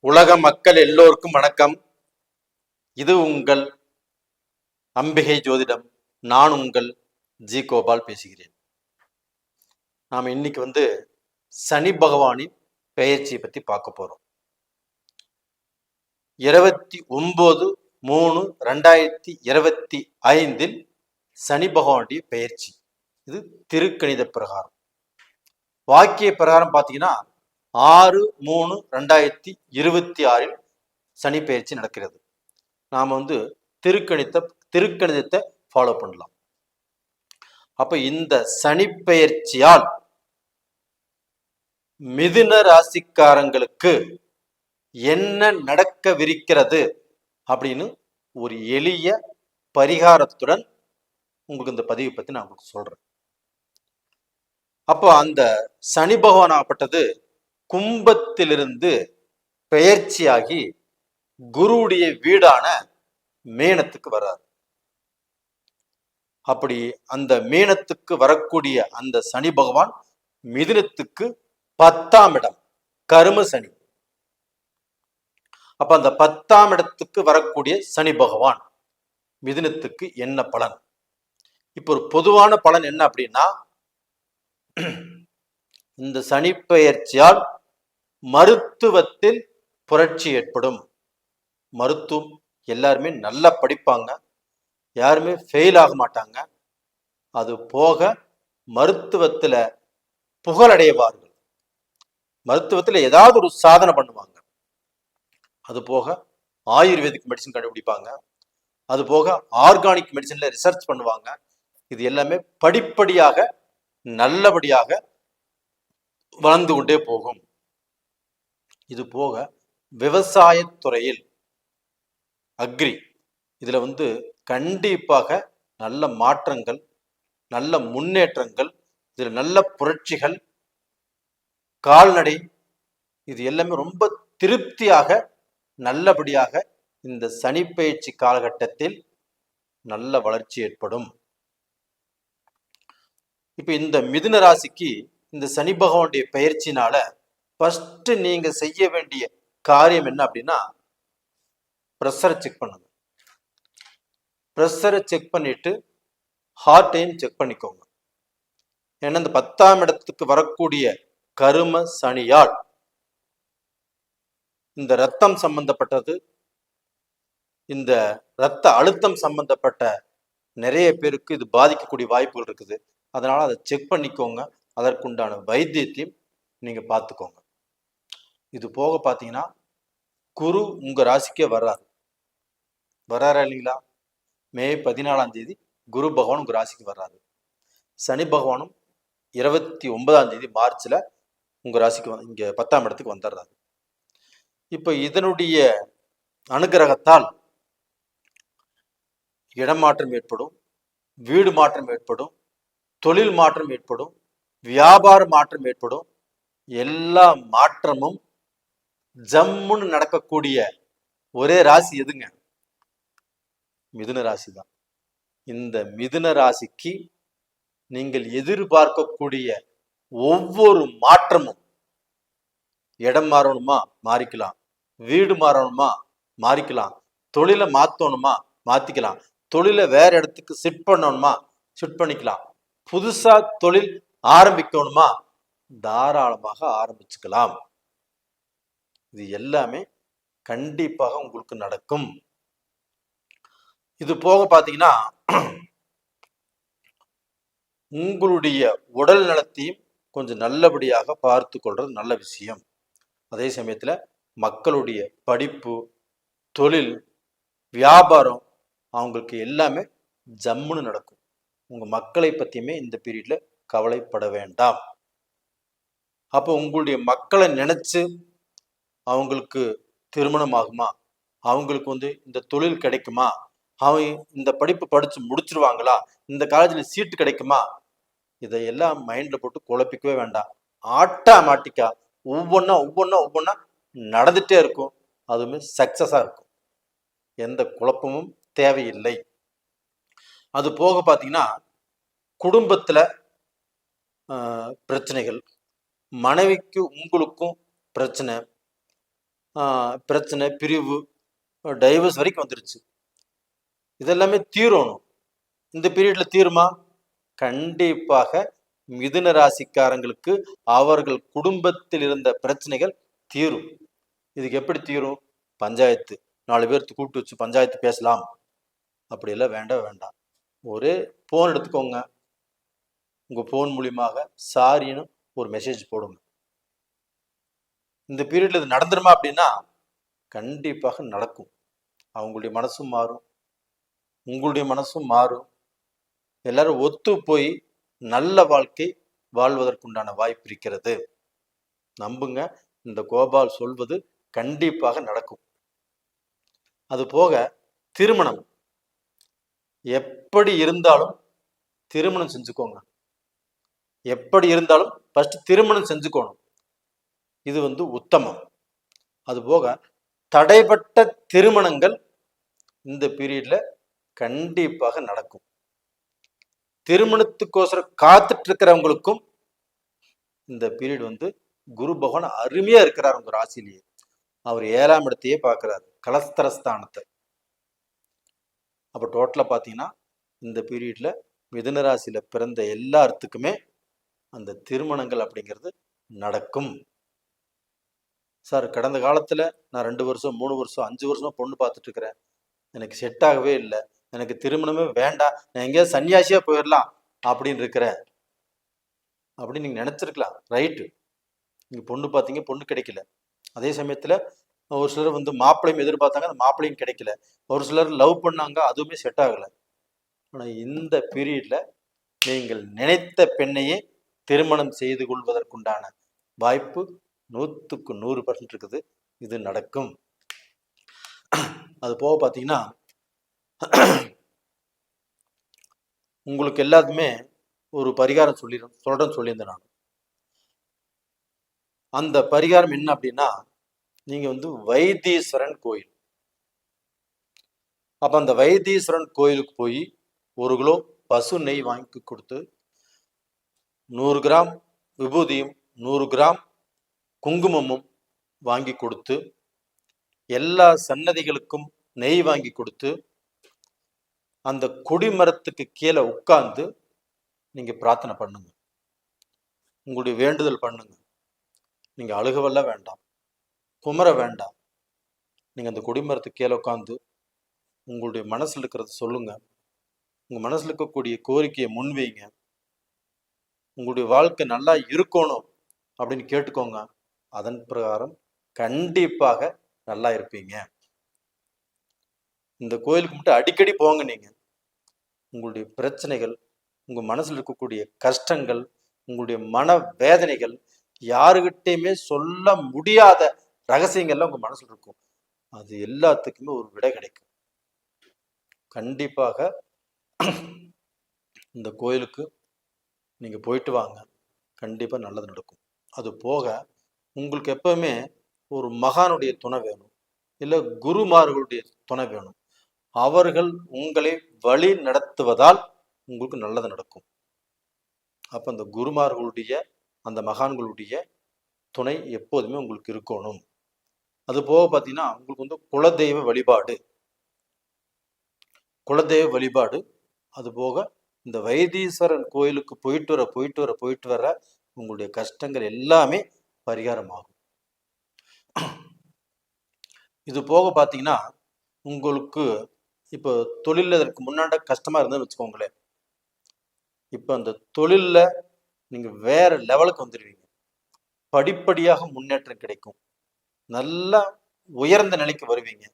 உலக மக்கள் எல்லோருக்கும் வணக்கம். இது உங்கள் அம்பிகை ஜோதிடம். நான் உங்கள் ஜி கோபால் பேசுகிறேன். நாம் இன்னைக்கு சனி பகவானின் பெயர்ச்சியை பத்தி பார்க்க போறோம். 29/3/2025 சனி பகவானுடைய பெயர்ச்சி. இது திருக்கணித பிரகாரம். வாக்கிய பிரகாரம் பார்த்தீங்கன்னா 6/3/2026 சனி பெயர்ச்சி நடக்கிறது. நாம திருக்கணிதத்தை ஃபாலோ பண்ணலாம். அப்ப இந்த சனி பெயர்ச்சியால் மிதுன ராசிக்காரங்களுக்கு என்ன நடக்கவிருக்கிறது அப்படின்னு ஒரு எளிய பரிகாரத்துடன் உங்களுக்கு இந்த பதிவை பத்தி நான் உங்களுக்கு சொல்றேன். அப்போ அந்த சனி பகவான் ஆகப்பட்டது கும்பத்திலிருந்து பெயர்ச்சியாகி குருவுடைய வீடான மீனத்துக்கு வர்றாரு. அப்படி அந்த மீனத்துக்கு வரக்கூடிய அந்த சனி பகவான் மிதுனத்துக்கு 10ஆம் இடம் கரும சனி. அப்ப அந்த 10ஆம் இடத்துக்கு வரக்கூடிய சனி பகவான் மிதுனத்துக்கு என்ன பலன்? இப்ப ஒரு பொதுவான பலன் என்ன அப்படின்னா, இந்த சனி பெயர்ச்சியால் மருத்துவத்தில் புரட்சி ஏற்படும். மருத்துவம் எல்லாருமே நல்லா படிப்பாங்க, யாருமே ஃபெயில் ஆக மாட்டாங்க. அது போக மருத்துவத்துல புகழடைவார்கள். மருத்துவத்துல ஏதாவது ஒரு சாதனை பண்ணுவாங்க. அது போக ஆயுர்வேதிக் மெடிசன் கண்டுபிடிப்பாங்க. அது போக ஆர்கானிக் மெடிசன்ல ரிசர்ச் பண்ணுவாங்க. இது எல்லாமே படிப்படியாக நல்லபடியாக வளர்ந்து கொண்டே போகும். இது போக விவசாயத்துறையில் அக்ரி இதுல கண்டிப்பாக நல்ல மாற்றங்கள், நல்ல முன்னேற்றங்கள், இதுல நல்ல புரட்சிகள், கால்நடை, இது எல்லாமே ரொம்ப திருப்தியாக நல்லபடியாக இந்த சனி பெயர்ச்சி காலகட்டத்தில் நல்ல வளர்ச்சி ஏற்படும். இப்ப இந்த மிதுன ராசிக்கு இந்த சனி பகவானுடைய பெயர்ச்சினால ஃபர்ஸ்ட் நீங்க செய்ய வேண்டிய காரியம் என்ன அப்படின்னா, ப்ரெஷரை செக் பண்ணுங்க. ப்ரெஷரை செக் பண்ணிட்டு ஹார்ட்டையும் செக் பண்ணிக்கோங்க. ஏன்னா இந்த 10ஆம் இடத்துக்கு வரக்கூடிய கரும சனியால் இந்த ரத்தம் சம்பந்தப்பட்டது, இந்த இரத்த அழுத்தம் சம்பந்தப்பட்ட நிறைய பேருக்கு இது பாதிக்கக்கூடிய வாய்ப்புகள் இருக்குது. அதனால அதை செக் பண்ணிக்கோங்க. அதற்குண்டான வைத்தியத்தையும் நீங்க பார்த்துக்கோங்க. இது போக பார்த்தீங்கன்னா குரு உங்க ராசிக்கே வர்றாரு இல்லைங்களா? மே 14ஆம் தேதி குரு பகவான் உங்க ராசிக்கு வர்றாரு. சனி பகவானும் 29ஆம் தேதி மார்ச்ல உங்க ராசிக்கு இங்க 10ஆம் இடத்துக்கு வந்துடுறாரு. இப்ப இதனுடைய அனுகிரகத்தால் இடமாற்றம் ஏற்படும், வீடு மாற்றம் ஏற்படும், தொழில் மாற்றம் ஏற்படும், வியாபார மாற்றம் ஏற்படும். எல்லா மாற்றமும் ஜம்முன்னு நடக்கக்கூடிய ஒரே ராசி எதுங்க? மிதுன ராசி தான். இந்த மிதுன ராசிக்கு நீங்கள் எதிர்பார்க்கக்கூடிய ஒவ்வொரு மாற்றமும், இடம் மாறணுமா மாறிக்கலாம், வீடு மாறணுமா மாறிக்கலாம், தொழிலை மாத்தணுமா மாத்திக்கலாம், தொழிலை வேற இடத்துக்கு ஷிஃப்ட் பண்ணணுமா ஷிஃப்ட் பண்ணிக்கலாம், புதுசா தொழில் ஆரம்பிக்கணுமா தாராளமாக ஆரம்பிச்சுக்கலாம். இது எல்லாமே கண்டிப்பாக உங்களுக்கு நடக்கும். இது போக பாத்தீங்கன்னா உங்களுடைய உடல் நலத்தையும் கொஞ்சம் நல்லபடியாக பார்த்து கொள்றது நல்ல விஷயம். அதே சமயத்துல மக்களுடைய படிப்பு, தொழில், வியாபாரம் அவங்களுக்கு எல்லாமே ஜம்முன்னு நடக்கும். உங்க மக்களை பத்தியுமே இந்த பீரியட்ல கவலைப்பட வேண்டாம். அப்போ உங்களுடைய மக்களை நினைச்சு அவங்களுக்கு திருமணம் ஆகுமா, அவங்களுக்கு இந்த தொழில் கிடைக்குமா, அவங்க இந்த படிப்பு படிச்சு முடிச்சிருவாங்களா, இந்த காலேஜ்ல சீட்டு கிடைக்குமா, இதையெல்லாம் மைண்ட்ல போட்டு குழப்பிக்கவே வேண்டாம். ஆட்டோமேட்டிக்கா ஒவ்வொன்னா நடந்துட்டே இருக்கும். அதுவுமே சக்சஸா இருக்கும். எந்த குழப்பமும் தேவையில்லை. அது போக பார்த்தீங்கன்னா குடும்பத்துல பிரச்சனைகள், மனைவிக்கு உங்களுக்கும் பிரச்சனை, பிரச்சனை, பிரிவு, டைவர்ஸ் வரைக்கும் வந்துருச்சு. இதெல்லாமே தீரணும். இந்த பீரியட்ல தீருமா? கண்டிப்பாக மிதுன ராசிக்காரங்களுக்கு அவர்கள் குடும்பத்தில் இருந்த பிரச்சனைகள் தீரும். இதுக்கு எப்படி தீரும்? பஞ்சாயத்து, 4 பேர்த்து கூப்பிட்டு வச்சு பஞ்சாயத்து பேசலாம். அப்படியெல்லாம் வேண்டாம். ஒரே போன் எடுத்துக்கோங்க, உங்க போன் மூலியமாக சாரின்னு ஒரு மெசேஜ் போடுங்க. இந்த பீரியட்ல இது நடந்துருமா அப்படின்னா கண்டிப்பாக நடக்கும். அவங்களுடைய மனசும் மாறும், உங்களுடைய மனசும் மாறும். எல்லாரும் ஒத்து போய் நல்ல வாழ்க்கை வாழ்வதற்குண்டான வாய்ப்பு இருக்கிறது. நம்புங்க, இந்த கோபால் சொல்வது கண்டிப்பாக நடக்கும். அது போக திருமணம் எப்படி இருந்தாலும் திருமணம் செஞ்சுக்கோங்க. எப்படி இருந்தாலும் ஃபர்ஸ்ட் திருமணம் செஞ்சுக்கணும். இது உத்தமம். அது போக தடைப்பட்ட திருமணங்கள் இந்த பீரியட்ல கண்டிப்பாக நடக்கும். திருமணத்துக்கோசரம் காத்துட்டு இருக்கிறவங்களுக்கும் இந்த பீரியட் குரு பகவான் அருமையா இருக்கிறார் உங்க ராசிலேயே. அவர் 7ஆம் இடத்தையே பார்க்கிறார், கலஸ்தரஸ்தானத்தை. அப்ப டோட்டலா பாத்தீங்கன்னா இந்த பீரியட்ல மிதுன ராசியில பிறந்த எல்லாத்துக்குமே அந்த திருமணங்கள் அப்படிங்கிறது நடக்கும். சார், கடந்த காலத்துல நான் 2 வருஷம் 3 வருஷம் 5 வருஷமா பொண்ணு பார்த்துட்டு இருக்கிறேன், எனக்கு செட் ஆகவே இல்லை, எனக்கு திருமணமே வேண்டாம், நான் எங்கேயாவது சன்னியாசியா போயிடலாம் அப்படின்னு இருக்கிறேன் அப்படின்னு நீங்க நினைச்சிருக்கலாம். ரைட்டு, நீங்க பொண்ணு பார்த்தீங்க, பொண்ணு கிடைக்கல. அதே சமயத்துல ஒரு சிலர் மாப்பிள்ளையும் எதிர்பார்த்தாங்க, அந்த மாப்பிள்ளையும் கிடைக்கல. ஒரு சிலர் லவ் பண்ணாங்க, அதுவுமே செட் ஆகல. ஆனா இந்த பீரியட்ல நீங்கள் நினைத்த பெண்ணையே திருமணம் செய்து கொள்வதற்குண்டான வாய்ப்பு 100க்கு 100% இருக்குது. இது நடக்கும். அது போக பார்த்தீங்கன்னா உங்களுக்கு எல்லாத்துமே ஒரு பரிகாரம் சொல்லியிருந்தேன் நான். அந்த பரிகாரம் என்ன அப்படின்னா, நீங்க வைத்தீஸ்வரன் கோயில். அப்ப அந்த வைத்தீஸ்வரன் கோயிலுக்கு போய் 1 கிலோ பசு நெய் வாங்கி கொடுத்து 100 கிராம் விபூதியும் 100 கிராம் குங்குமமும் வாங்கி கொடுத்து, எல்லா சன்னதிகளுக்கும் நெய் வாங்கி கொடுத்து, அந்த கொடிமரத்துக்கு கீழே உட்கார்ந்து நீங்க பிரார்த்தனை பண்ணுங்க, உங்களுடைய வேண்டுதல் பண்ணுங்க. நீங்க அழுகவல்ல வேண்டாம், குமர வேண்டாம். நீங்க அந்த கொடிமரத்துக்கு கீழே உட்காந்து உங்களுடைய மனசுல இருக்கிறத சொல்லுங்க. உங்க மனசுல இருக்கக்கூடிய கோரிக்கையை முன்வைங்க. உங்களுடைய வாழ்க்கை நல்லா இருக்கணும் அப்படின்னு கேட்டுக்கோங்க. அதன் பிரகாரம் கண்டிப்பாக நல்லா இருப்பீங்க. இந்த கோயிலுக்கு மட்டும் அடிக்கடி போங்க. நீங்க உங்களுடைய பிரச்சனைகள், உங்க மனசுல இருக்கக்கூடிய கஷ்டங்கள், உங்களுடைய மன வேதனைகள், யாருகிட்டையுமே சொல்ல முடியாத ரகசியங்கள்லாம் உங்க மனசுல இருக்கும். அது எல்லாத்துக்குமே ஒரு விடை கிடைக்கும். கண்டிப்பாக இந்த கோயிலுக்கு நீங்க போயிட்டு வாங்க, கண்டிப்பா நல்லது நடக்கும். அது போக உங்களுக்கு எப்பவுமே ஒரு மகானுடைய துணை வேணும், இல்லை குருமார்களுடைய துணை வேணும். அவர்கள் உங்களை வழி நடத்துவதால் உங்களுக்கு நல்லது நடக்கும். அப்ப அந்த குருமார்களுடைய, அந்த மகான்களுடைய துணை எப்போதுமே உங்களுக்கு இருக்கணும். அது போக பார்த்தீங்கன்னா உங்களுக்கு குலதெய்வ வழிபாடு, அது போக இந்த வைத்தீஸ்வரன் கோயிலுக்கு போயிட்டு வர உங்களுடைய கஷ்டங்கள் எல்லாமே பரிகாரம் ஆகும். இது போக பார்த்தீங்கன்னா உங்களுக்கு இப்போ தொழில் அதற்கு முன்னாடி கஷ்டமா இருந்ததுன்னு வச்சுக்கோங்களேன், இப்போ அந்த தொழில்ல நீங்க வேற லெவலுக்கு வந்துடுவீங்க. படிப்படியாக முன்னேற்றம் கிடைக்கும். நல்லா உயர்ந்த நிலைக்கு வருவீங்க.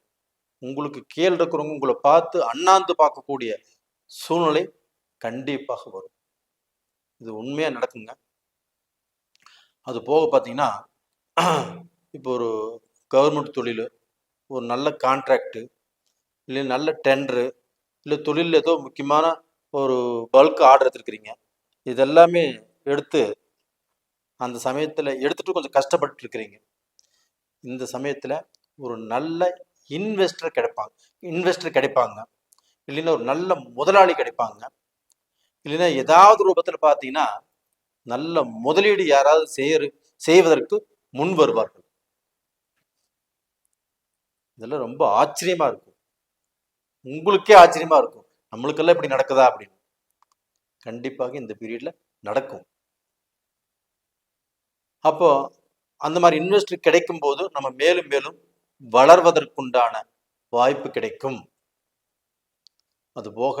உங்களுக்கு கீழே இருக்கிறவங்க உங்களை பார்த்து அண்ணாந்து பார்க்கக்கூடிய சூழ்நிலை கண்டிப்பாக வரும். இது உண்மையா நடக்குங்க. அது போக பார்த்தீங்கன்னா இப்போ ஒரு கவர்மெண்ட் தொழில், ஒரு நல்ல கான்ட்ராக்டு, இல்லை நல்ல டெண்டரு, இல்லை தொழில் ஏதோ முக்கியமான ஒரு பல்க் ஆர்டர் எடுத்துருக்கிறீங்க, இதெல்லாமே எடுத்து அந்த சமயத்தில் எடுத்துட்டு கொஞ்சம் கஷ்டப்பட்டு இருக்கிறீங்க. இந்த சமயத்தில் ஒரு நல்ல இன்வெஸ்டர் கிடைப்பாங்க, இல்லைன்னா ஒரு நல்ல முதலாளி கிடைப்பாங்க, இல்லைன்னா ஏதாவது ரூபத்தில் பார்த்தீங்கன்னா நல்ல முதலீடு யாராவது செய்வதற்கு முன் வருவார்கள். இதெல்லாம் ரொம்ப ஆச்சரியமா இருக்கும். உங்களுக்கே ஆச்சரியமா இருக்கும், நம்மளுக்கெல்லாம் இப்படி நடக்குதா அப்படின்னு. கண்டிப்பாக இந்த பீரியட்ல நடக்கும். அப்போ அந்த மாதிரி இன்வெஸ்டர் கிடைக்கும் போது நம்ம மேலும் மேலும் வளர்வதற்குண்டான வாய்ப்பு கிடைக்கும். அது போக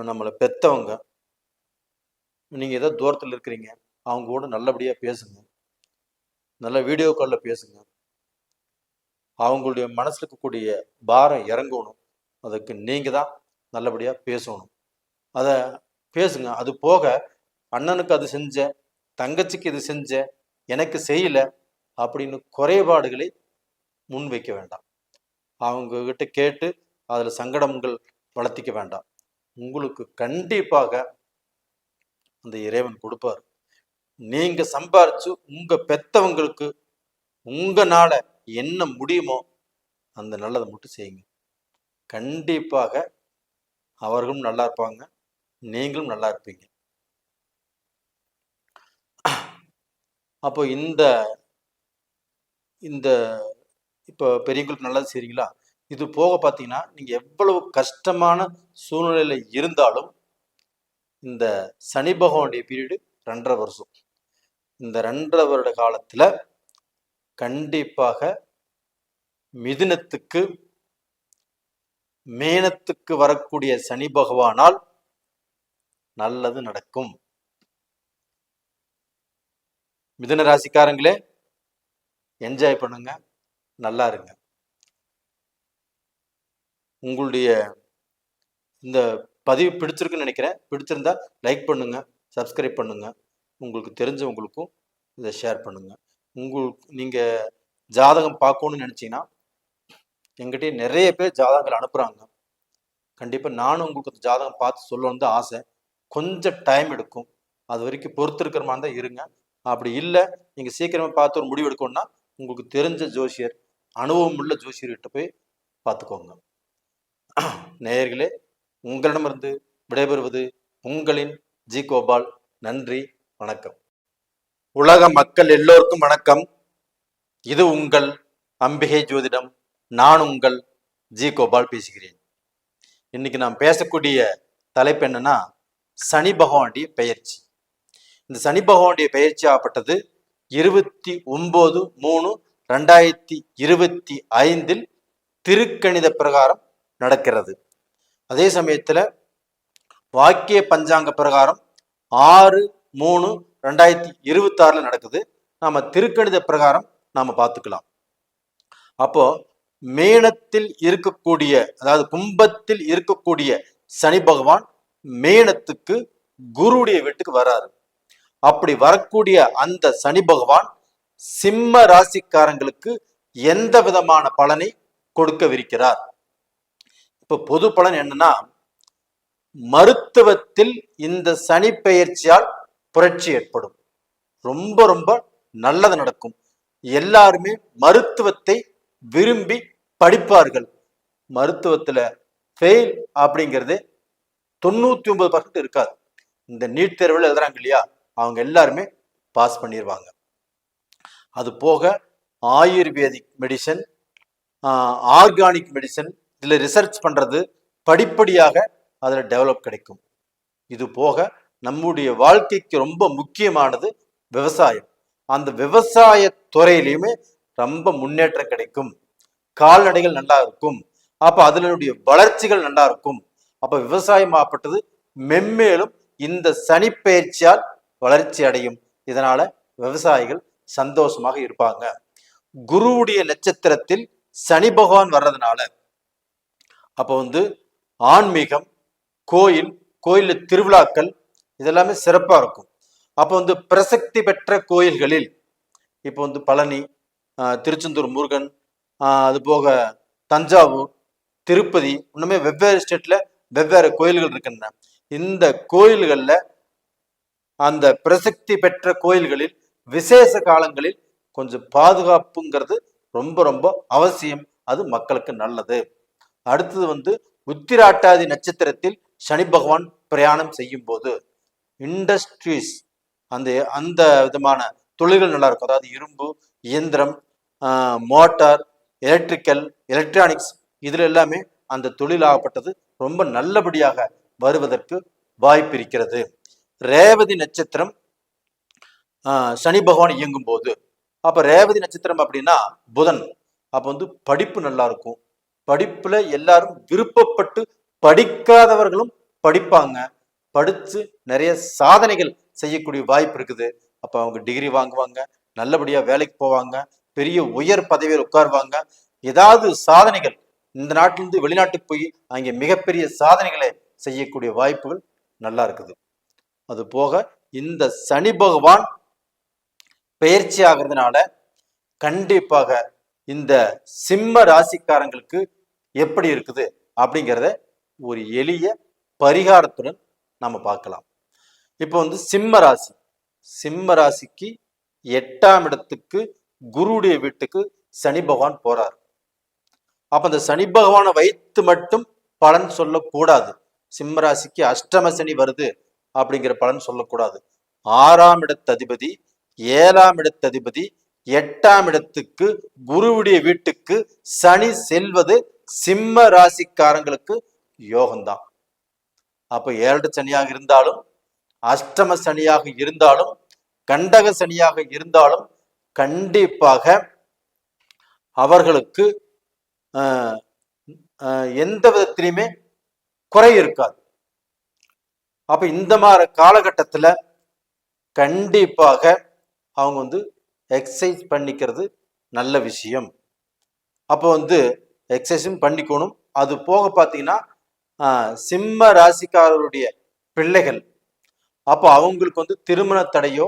நம்மளை பெத்தவங்க, நீங்க ஏதோ தூரத்தில் இருக்கிறீங்க, அவங்க கூட நல்லபடியா பேசுங்க, நல்ல வீடியோ கால்ல பேசுங்க. அவங்களுடைய மனசுல இருக்கக்கூடிய பாரம் இறங்கணும், அதுக்கு நீங்க தான் நல்லபடியா பேசணும். அதை பேசுங்க. அது போக அண்ணனுக்கு அது செஞ்ச, தங்கச்சிக்கு இது செஞ்ச, எனக்கு செய்யல அப்படின்னு குறைபாடுகளை முன்வைக்க வேண்டாம். அவங்க கிட்ட கேட்டு அதுல சங்கடங்கள் வளர்த்திக்க வேண்டாம். உங்களுக்கு கண்டிப்பாக அந்த இறைவன் கொடுப்பார். நீங்க சம்பாரிச்சு உங்க பெத்தவங்களுக்கு உங்களால என்ன முடியுமோ அந்த நல்லதை மட்டும் செய்யுங்க. கண்டிப்பாக அவர்களும் நல்லா இருப்பாங்க, நீங்களும் நல்லா இருப்பீங்க. அப்போ இந்த இந்த இப்போ பெரியவங்களுக்கு நல்லது செய்றீங்களா? இது போக பார்த்தீங்கன்னா, நீங்க எவ்வளவு கஷ்டமான சூழ்நிலையில இருந்தாலும் இந்த சனி பகவானுடைய பீரியடு 2.5 வருஷம். இந்த 2.5 வருட காலத்துல கண்டிப்பாக மிதுனத்துக்கு மேனத்துக்கு வரக்கூடிய சனி பகவானால் நல்லது நடக்கும். மிதுன ராசிக்காரங்களே, என்ஜாய் பண்ணுங்க, நல்லா இருங்க. உங்களுடைய இந்த பதிவு பிடிச்சிருக்குன்னு நினைக்கிறேன். பிடிச்சிருந்தா லைக் பண்ணுங்க, சப்ஸ்கிரைப் பண்ணுங்க. உங்களுக்கு தெரிஞ்சவங்களுக்கும் இதை ஷேர் பண்ணுங்க. நீங்க ஜாதகம் பார்க்கணும்னு நினைச்சீங்கன்னா, எங்கிட்டே நிறைய பேர் ஜாதகங்கள் அனுப்புறாங்க. கண்டிப்பா நானும் உங்களுக்கு ஜாதகம் பார்த்து சொல்லணும்னு தான் ஆசை. கொஞ்சம் டைம் எடுக்கும். அது வரைக்கும் பொறுத்து இருக்கிற மாதிரி தான் இருங்க. அப்படி இல்லை, நீங்க சீக்கிரமா பார்த்து ஒரு முடிவு எடுக்கணும்னா உங்களுக்கு தெரிஞ்ச ஜோசியர், அனுபவம் உள்ள ஜோசியர்கிட்ட போய் பார்த்துக்கோங்க. நேயர்களே, உங்களிடமிருந்து விடைபெறுவது உங்களின் ஜி கோபால். நன்றி, வணக்கம். உலக மக்கள் எல்லோருக்கும் வணக்கம். இது உங்கள் அம்பிகை ஜோதிடம். நான் உங்கள் ஜி கோபால் பேசுகிறேன். இன்னைக்கு நாம் பேசக்கூடிய தலைப்பு என்னன்னா, சனி பகவானுடைய பெயர்ச்சி. இந்த சனி பகவானுடைய பெயர்ச்சி ஆகப்பட்டது 29/3/2025 திருக்கணித பிரகாரம் நடக்கிறது. அதே சமயத்துல வாக்கிய பஞ்சாங்க பிரகாரம் 6/3/2026 நடக்குது. நாம திருக்கணித பிரகாரம் நாம பார்த்துக்கலாம். அப்போ மேனத்தில் இருக்கக்கூடிய, அதாவது கும்பத்தில் இருக்கக்கூடிய சனி பகவான் மேனத்துக்கு குருவுடைய வீட்டுக்கு வராரு. அப்படி வரக்கூடிய அந்த சனி பகவான் சிம்ம ராசிக்காரங்களுக்கு எந்த விதமான பலனை கொடுக்கவிருக்கிறார்? இப்ப பொது பலன் என்னன்னா, மருத்துவத்தில் இந்த சனி பெயர்ச்சியால் புரட்சி ஏற்படும். ரொம்ப ரொம்ப நல்லது நடக்கும். எல்லாருமே மருத்துவத்தை விரும்பி படிப்பார்கள். மருத்துவத்துல ஃபெயில் அப்படிங்கிறது 99% இருக்காது. இந்த நீட் தேர்வில் எழுதுறாங்க இல்லையா, அவங்க எல்லாருமே பாஸ் பண்ணிடுவாங்க. அது போக ஆயுர்வேதிக் மெடிசன், ஆர்கானிக் மெடிசன், இதுல ரிசர்ச் பண்றது படிப்படியாக அதுல டெவலப் கிடைக்கும். இது போக நம்முடைய வாழ்க்கைக்கு ரொம்ப முக்கியமானது விவசாயம். அந்த விவசாய துறையிலையுமே ரொம்ப முன்னேற்றம் கிடைக்கும். கால்நடைகள் நல்லா இருக்கும். அப்ப அதனுடைய வளர்ச்சிகள் நல்லா இருக்கும். அப்ப விவசாயம் ஆப்பட்டது மென்மேலும் இந்த சனி பெயர்ச்சியால் வளர்ச்சி அடையும். இதனால விவசாயிகள் சந்தோஷமாக இருப்பாங்க. குருவுடைய நட்சத்திரத்தில் சனி பகவான் வர்றதுனால அப்ப ஆன்மீகம், கோயில் திருவிழாக்கள் இதெல்லாமே சிறப்பா இருக்கும். அப்ப பிரசக்தி பெற்ற கோயில்களில் இப்போ பழனி, திருச்செந்தூர் முருகன், அது போக தஞ்சாவூர், திருப்பதி, இன்னுமே வெவ்வேறு ஸ்டேட்ல வெவ்வேறு கோயில்கள் இருக்கின்றன. இந்த கோயில்கள்ல, அந்த பிரசக்தி பெற்ற கோயில்களில் விசேஷ காலங்களில் கொஞ்சம் பாதுகாப்புங்கிறது ரொம்ப ரொம்ப அவசியம். அது மக்களுக்கு நல்லது. அடுத்தது உத்திராட்டாதி நட்சத்திரத்தில் சனி பகவான் பிரயாணம் செய்யும் போது இண்டஸ்ட்ரீஸ், அந்த விதமான தொழில்கள் நல்லா இருக்கும். அதாவது இரும்பு, இயந்திரம், மோட்டார், எலக்ட்ரிக்கல், எலக்ட்ரானிக்ஸ் இதுல எல்லாமே அந்த தொழிலாகப்பட்டது ரொம்ப நல்லபடியாக வருவதற்கு வாய்ப்பு இருக்கிறது. ரேவதி நட்சத்திரம் சனி பகவான் இயங்கும் போது, அப்ப ரேவதி நட்சத்திரம் அப்படின்னா புதன், அப்ப வந்து படிப்பு நல்லா இருக்கும். படிப்புல எல்லாரும் விருப்பப்பட்டு படிக்காதவர்களும் படிப்பாங்க, படிச்சு நிறைய சாதனைகள் செய்யக்கூடிய வாய்ப்பு இருக்குது. அப்ப அவங்க டிகிரி வாங்குவாங்க, நல்லபடியா வேலைக்கு போவாங்க, பெரிய உயர் பதவியில் உட்காருவாங்க. ஏதாவது சாதனைகள் இந்த நாட்டிலிருந்து வெளிநாட்டுக்கு போய் அங்கே மிகப்பெரிய சாதனைகளை செய்யக்கூடிய வாய்ப்புகள் நல்லா இருக்குது. அது போக இந்த சனி பகவான் பெயர்ச்சி ஆகிறதுனால கண்டிப்பாக இந்த சிம்ம ராசிக்காரங்களுக்கு எப்படி இருக்குது அப்படிங்கிறத ஒரு எளிய பரிகாரத்துடன் நம்ம பார்க்கலாம். இப்போ வந்து சிம்ம ராசிக்கு 8ஆம் இடத்துக்கு குருவுடைய வீட்டுக்கு சனி பகவான் போறார். அப்ப அந்த சனி பகவானை வைத்து மட்டும் பலன் சொல்லக்கூடாது. சிம்ம ராசிக்கு அஷ்டம சனி வருது அப்படிங்கிற பலன் சொல்லக்கூடாது. 6ஆம் இடத்ததிபதி, 7ஆம் இடத்ததிபதி, 8ஆம் இடத்துக்கு குருவுடைய வீட்டுக்கு சனி செல்வது சிம்ம ராசிக்காரங்களுக்கு யோகம்தான். அப்ப 7 சனியாக இருந்தாலும், அஷ்டம சனியாக இருந்தாலும், கண்டக சனியாக இருந்தாலும் கண்டிப்பாக அவர்களுக்கு எந்த விதத்திலுமே குறை இருக்காது. அப்ப இந்த மாதிரி காலகட்டத்துல கண்டிப்பாக அவங்க வந்து எக்ஸசைஸ் பண்ணிக்கிறது நல்ல விஷயம். அப்போ வந்து எக்ஸசைஸும் பண்ணிக்கணும். அது போக பார்த்தீங்கன்னா சிம்ம ராசிக்காரருடைய பிள்ளைகள், அப்போ அவங்களுக்கு வந்து திருமண தடையோ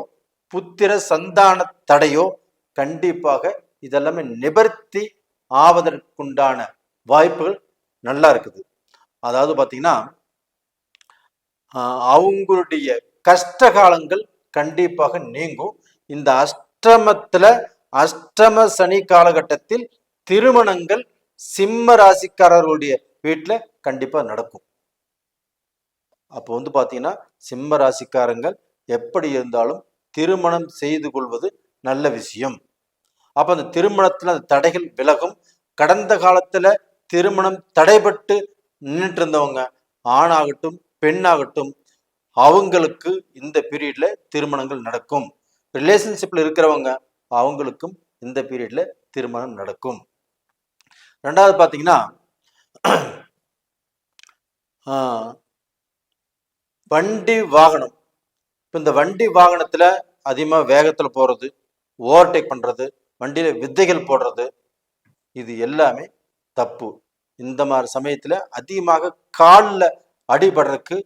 புத்திர சந்தான தடையோ கண்டிப்பாக இதெல்லாமே நிவர்த்தி ஆவதற்குண்டான வாய்ப்புகள் நல்லா இருக்குது. அதாவது பார்த்தீங்கன்னா அவங்களுடைய கஷ்ட காலங்கள் கண்டிப்பாக நீங்கும். இந்த அஷ்டம சனி காலகட்டத்தில் திருமணங்கள் சிம்ம ராசிக்காரர்களுடைய வீட்டில் கண்டிப்பா நடக்கும். அப்போ வந்து பார்த்தீங்கன்னா சிம்ம ராசிக்காரங்கள் எப்படி இருந்தாலும் திருமணம் செய்து கொள்வது நல்ல விஷயம். அப்ப அந்த திருமணத்துல அந்த தடைகள் விலகும். கடந்த காலத்துல திருமணம் தடைபட்டு நின்றுட்டு இருந்தவங்க, ஆணாகட்டும் பெண்ணாகட்டும், அவங்களுக்கு இந்த பீரியட்ல திருமணங்கள் நடக்கும். ரிலேஷன்ஷிப்ல இருக்கிறவங்க அவங்களுக்கும் இந்த பீரியட்ல திருமணம் நடக்கும். ரெண்டாவது பார்த்தீங்கன்னா வண்டி வாகனம். இப்போ இந்த வண்டி வாகனத்துல அதிகமாக வேகத்துல போறது, ஓவர்டேக் பண்றது, வண்டியில வித்தைகள் போடுறது, இது எல்லாமே தப்பு. இந்த மாதிரி சமயத்துல அதிகமாக காலில் அடிபடுறதுக்கு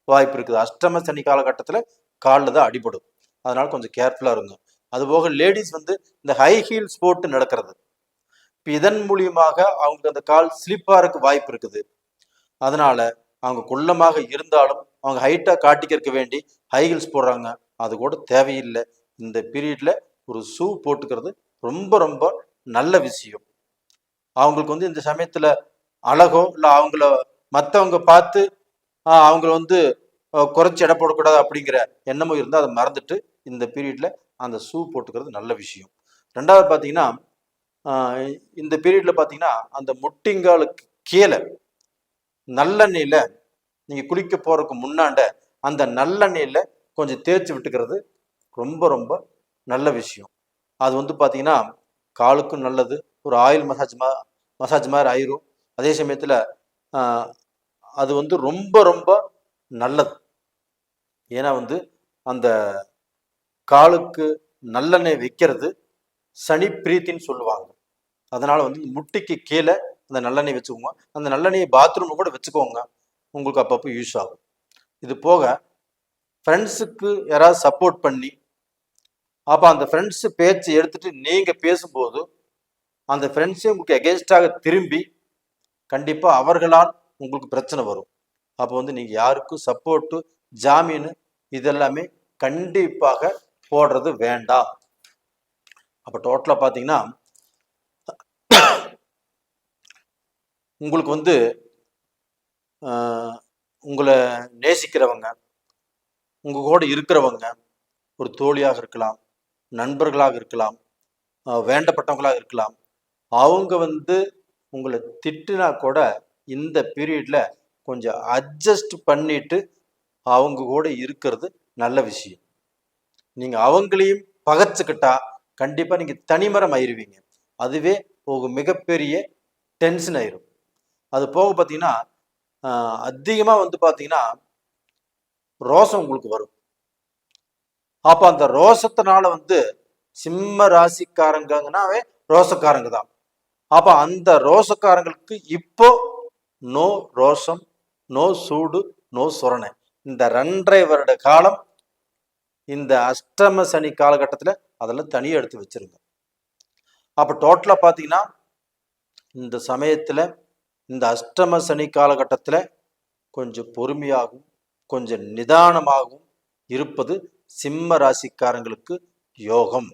வாய்ப்பு இருக்குது. அஷ்டம சனி காலகட்டத்துல காலில் தான் அடிபடும். அதனால கொஞ்சம் கேர்ஃபுல்லா இருங்க. அதுபோக லேடிஸ் வந்து இந்த ஹை ஹீல்ஸ் போட்டு நடக்கிறது, இப்போ இதன் மூலியமாக அவங்களுக்கு அந்த கால் ஸ்லிப்பாருக்கு வாய்ப்பு இருக்குது. அதனால அவங்க குள்ளமாக இருந்தாலும் அவங்க ஹைட்டா காட்டிக்கிறதுக்கு வேண்டி ஹை ஹீல்ஸ் போடுறாங்க. அது கூட தேவையில்லை. இந்த பீரியட்ல ஒரு ஷூ போட்டுக்கிறது ரொம்ப ரொம்ப நல்ல விஷயம். அவங்களுக்கு வந்து இந்த சமயத்துல அழகோ இல்லை அவங்கள மற்றவங்க பார்த்து அவங்கள வந்து குறைச்சி எடை போடக்கூடாது அப்படிங்கிற எண்ணமும் இருந்தால் அதை மறந்துட்டு இந்த பீரியட்ல அந்த ஷூ போட்டுக்கிறது நல்ல விஷயம். ரெண்டாவது பார்த்தீங்கன்னா இந்த பீரியட்ல பார்த்தீங்கன்னா அந்த முட்டிங்காலுக்கு கீழே நல்லெண்ணெயில நீங்க குளிக்க போறதுக்கு முன்னாண்ட அந்த நல்லெண்ணெயில கொஞ்சம் தேய்ச்சி விட்டுக்கிறது ரொம்ப ரொம்ப நல்ல விஷயம். அது வந்து பார்த்தீங்கன்னா காலுக்கும் நல்லது, ஒரு ஆயில் மசாஜ் மாதிரி ஆயிரும். அதே சமயத்தில் அது வந்து ரொம்ப ரொம்ப நல்லது. ஏன்னா வந்து அந்த காலுக்கு நல்லெண்ணெய் வைக்கிறது சனி பிரீத்தின்னு சொல்லுவாங்க. அதனால வந்து முட்டிக்கு கீழே அந்த நல்லெண்ணெய் வச்சுக்கோங்க. அந்த நல்லெண்ணெயை பாத்ரூம் கூட வச்சுக்கோங்க, உங்களுக்கு அப்பப்போ யூஸ் ஆகும். இது போக ஃப்ரெண்ட்ஸுக்கு யாராவது சப்போர்ட் பண்ணி, அப்போ அந்த ஃப்ரெண்ட்ஸு பேச்சு எடுத்துட்டு நீங்க பேசும்போது அந்த ஃப்ரெண்ட்ஸே உங்களுக்கு எகென்ஸ்டாக திரும்பி கண்டிப்பாக அவர்களால் உங்களுக்கு பிரச்சனை வரும். அப்போ வந்து நீங்கள் யாருக்கும் சப்போர்ட்டு ஜாமீனு இதெல்லாமே கண்டிப்பாக போடுறது வேண்டாம். அப்போ டோட்டலாக பார்த்தீங்கன்னா உங்களுக்கு வந்து உங்களை நேசிக்கிறவங்க, உங்கள் கூட இருக்கிறவங்க, ஒரு தோழியாக இருக்கலாம், நண்பர்களாக இருக்கலாம், வேண்டப்பட்டவங்களாக இருக்கலாம், அவங்க உங்களை திட்டுனா கூட இந்த பீரியட்ல கொஞ்சம் அட்ஜஸ்ட் பண்ணிட்டு அவங்க கூட இருக்கிறது நல்ல விஷயம். நீங்க அவங்களையும் பகச்சுக்கிட்டா கண்டிப்பா நீங்க தனிமரம் ஆயிருவீங்க. அதுவே ஒரு மிகப்பெரிய டென்ஷன் ஆயிரும். அது போக பார்த்தீங்கன்னா அதிகமா பார்த்தீங்கன்னா ரோசம் உங்களுக்கு வரும். அப்ப அந்த ரோசத்தினால சிம்ம ராசிக்காரங்கனாவே ரோசக்காரங்க தான். அப்ப அந்த ரோசக்காரங்களுக்கு இப்போ நோ ரோஷம், நோ சூடு, நோ சுரணை. இந்த 2.5 வருட காலம் இந்த அஷ்டம சனி காலகட்டத்தில் அதெல்லாம் தனியாக எடுத்து வச்சிருங்க. அப்ப டோட்டலா பார்த்தீங்கன்னா இந்த சமயத்துல இந்த அஷ்டம சனி காலகட்டத்தில் கொஞ்சம் பொறுமையாகவும் கொஞ்சம் நிதானமாகவும் இருப்பது சிம்ம ராசிக்காரங்களுக்கு யோகம்.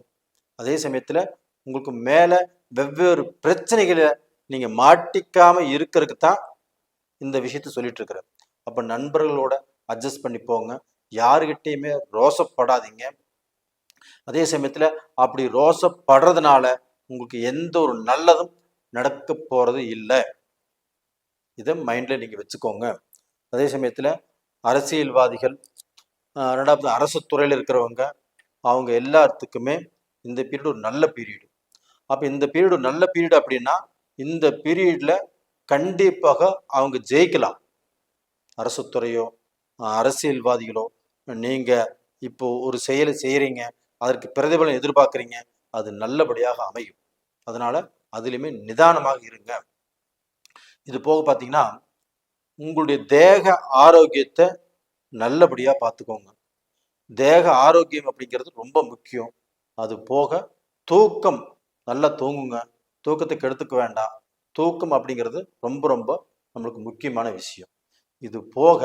அதே சமயத்துல உங்களுக்கு மேல வெவ்வேறு பிரச்சனைகளை நீங்க மாட்டிக்காம இருக்கிறதுக்கு தான் இந்த விஷயத்த சொல்லிட்டு இருக்கிறேன். அப்ப நண்பர்களோட அட்ஜஸ்ட் பண்ணி போங்க. யாருகிட்டையுமே ரோசப்படாதீங்க. அதே சமயத்துல அப்படி ரோசப்படுறதுனால உங்களுக்கு எந்த ஒரு நல்லதும் நடக்க போறது இல்லை. இதை மைண்ட்ல நீங்க வச்சுக்கோங்க. அதே சமயத்துல அரசியல்வாதிகள், ரெண்டாவது அரசு துறையில் இருக்கிறவங்க, அவங்க எல்லாத்துக்குமே இந்த பீரியட் ஒரு நல்ல பீரியடு. அப்ப இந்த பீரியட் ஒரு நல்ல பீரியட் அப்படின்னா இந்த பீரியட்ல கண்டிப்பாக அவங்க ஜெயிக்கலாம். அரசு துறையோ அரசியல்வாதிகளோ நீங்க இப்போ ஒரு செயலை செய்யறீங்க, அதற்கு பிரதிபலன் எதிர்பார்க்குறீங்க, அது நல்லபடியாக அமையும். அதனால அதுலயுமே நிதானமாக இருங்க. இது போக பார்த்தீங்கன்னா உங்களுடைய தேக ஆரோக்கியத்தை நல்லபடியா பார்த்துக்கோங்க. தேக ஆரோக்கியம் அப்படிங்கிறது ரொம்ப முக்கியம். அது போக தூக்கம் நல்லா தூங்குங்க. தூக்கத்தை கெடுத்துக்க வேண்டாம். தூக்கம் அப்படிங்கிறது ரொம்ப ரொம்ப நம்மளுக்கு முக்கியமான விஷயம். இது போக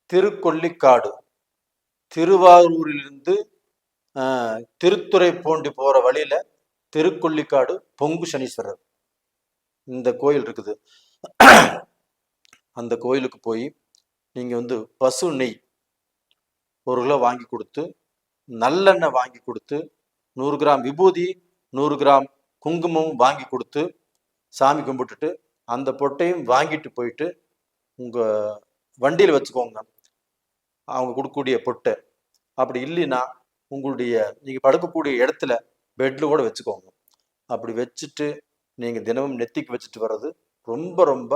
திருக்கொள்ளிக்காடு, திருவாரூரிலிருந்து திருத்துறைப்பூண்டி போற வழியில திருக்கொள்ளிக்காடு பொங்கு சனீஸ்வரர் இந்த கோயில் இருக்குது. அந்த கோயிலுக்கு போய் நீங்க பசு நெய் 1 கிலோ வாங்கி கொடுத்து, நல்லெண்ணெய் வாங்கி கொடுத்து, 100 கிராம் விபூதி, 100 கிராம் குங்குமம் வாங்கி கொடுத்து சாமி கும்பிட்டுட்டு அந்த பொட்டையும் வாங்கிட்டு போயிட்டு உங்க வண்டியில் வச்சுக்கோங்க. அவங்க கொடுக்கக்கூடிய பொட்டை. அப்படி இல்லைன்னா உங்களுடைய நீங்க படுக்கக்கூடிய இடத்துல பெட்ல கூட வச்சுக்கோங்க. அப்படி வச்சுட்டு நீங்க தினமும் நெத்திக்கு வச்சுட்டு வர்றது ரொம்ப ரொம்ப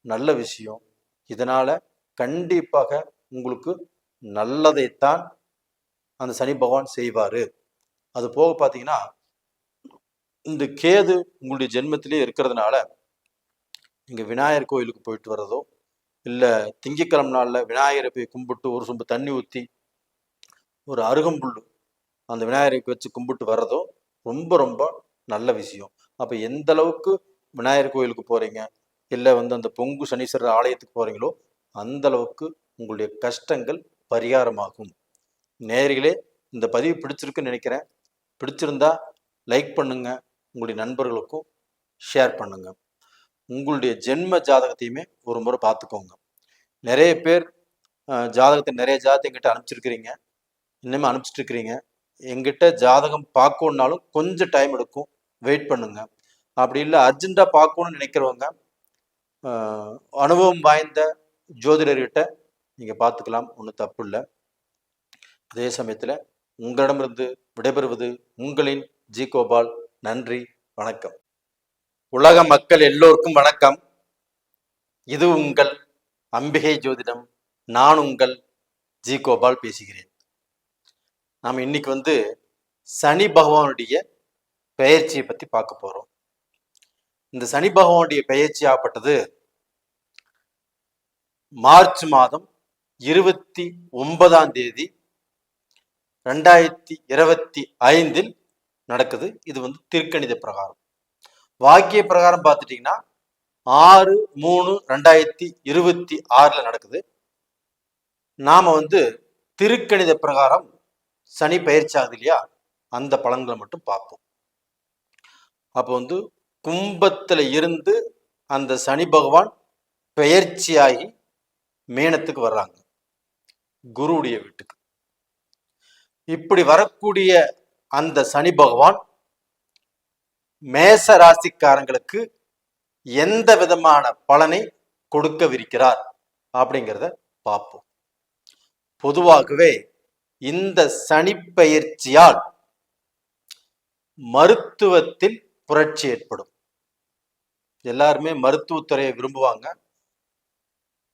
நல்ல விஷயம். இதனால கண்டிப்பாக உங்களுக்கு நல்லதைத்தான் அந்த சனி பகவான் செய்வாரு. அது போக பார்த்தீங்கன்னா இந்த கேது உங்களுடைய ஜென்மத்திலே இருக்கிறதுனால நீங்க விநாயகர் கோயிலுக்கு போயிட்டு வர்றதோ, இல்லை திங்கட்கிழமை நாளில் விநாயகரை போய் கும்பிட்டு ஒரு சொம்பு தண்ணி ஊற்றி ஒரு அருகம்புல் அந்த விநாயகருக்கு வச்சு கும்பிட்டு வர்றதோ ரொம்ப ரொம்ப நல்ல விஷயம். அப்போ எந்த அளவுக்கு விநாயகர் கோயிலுக்கு போறீங்க, இல்லை அந்த பொங்கு சனீஸ்வரர் ஆலயத்துக்கு போறீங்களோ அந்த அளவுக்கு உங்களுடைய கஷ்டங்கள் பரிகாரமாகும். நேயர்களே, இந்த பதிவு பிடிச்சிருக்குன்னு நினைக்கிறேன். பிடிச்சிருந்தா லைக் பண்ணுங்க, உங்களுடைய நண்பர்களுக்கும் ஷேர் பண்ணுங்க. உங்களுடைய ஜென்ம ஜாதகத்தையுமே ஒரு முறை பார்த்துக்கோங்க. நிறைய பேர் நிறைய ஜாதகத்தை எங்கிட்ட அனுப்பிச்சிருக்கிறீங்க, இன்னுமே அனுப்பிச்சிட்டு இருக்கிறீங்க. எங்கிட்ட ஜாதகம் பார்க்கணுன்னாலும் கொஞ்சம் டைம் எடுக்கும், வெயிட் பண்ணுங்க. அப்படி இல்லை அர்ஜென்ட்டாக பார்க்கணும்னு நினைக்கிறவங்க அனுபவம் வாய்ந்த ஜோதிடர்கிட்ட நீங்கள் பார்த்துக்கலாம், ஒன்றும் தப்பு இல்லை. அதே சமயத்தில் உங்களிடமிருந்து விடைபெறுவது உங்களின் ஜி கோபால். நன்றி, வணக்கம். உலக மக்கள் எல்லோருக்கும் வணக்கம். இது உங்கள் அம்பிகை ஜோதிடம். நான் உங்கள் ஜி கோபால் பேசுகிறேன். நாம் இன்னைக்கு சனி பகவானுடைய பெயர்ச்சியை பற்றி பார்க்க போறோம். இந்த சனி பகவானுடைய பெயர்ச்சி ஆகப்பட்டது மார்ச் மாதம் 29ஆம் தேதி 2025 நடக்குது. இது திருக்கணித பிரகாரம். வாக்கிய பிரகாரம் பார்த்துட்டீங்கன்னா 6/3/2026 நடக்குது. நாம திருக்கணித பிரகாரம் சனி பயிற்சி ஆகுது இல்லையா, அந்த பலன்களை மட்டும் பார்ப்போம். அப்போ கும்பத்துல இருந்து அந்த சனி பகவான் பெயர்ச்சியாகி மீனத்துக்கு வர்றாங்க, குருவுடைய வீட்டுக்கு. இப்படி வரக்கூடிய அந்த சனி பகவான் மேச ராசிக்காரங்களுக்கு எந்த விதமான பலனை கொடுக்கவிருக்கிறார் அப்படிங்கிறத பார்ப்போம். பொதுவாகவே இந்த சனிப்பெயர்ச்சியால் மருத்துவத்தில் புரட்சி ஏற்படும். எல்லாருமே மருத்துவத்துறையை விரும்புவாங்க,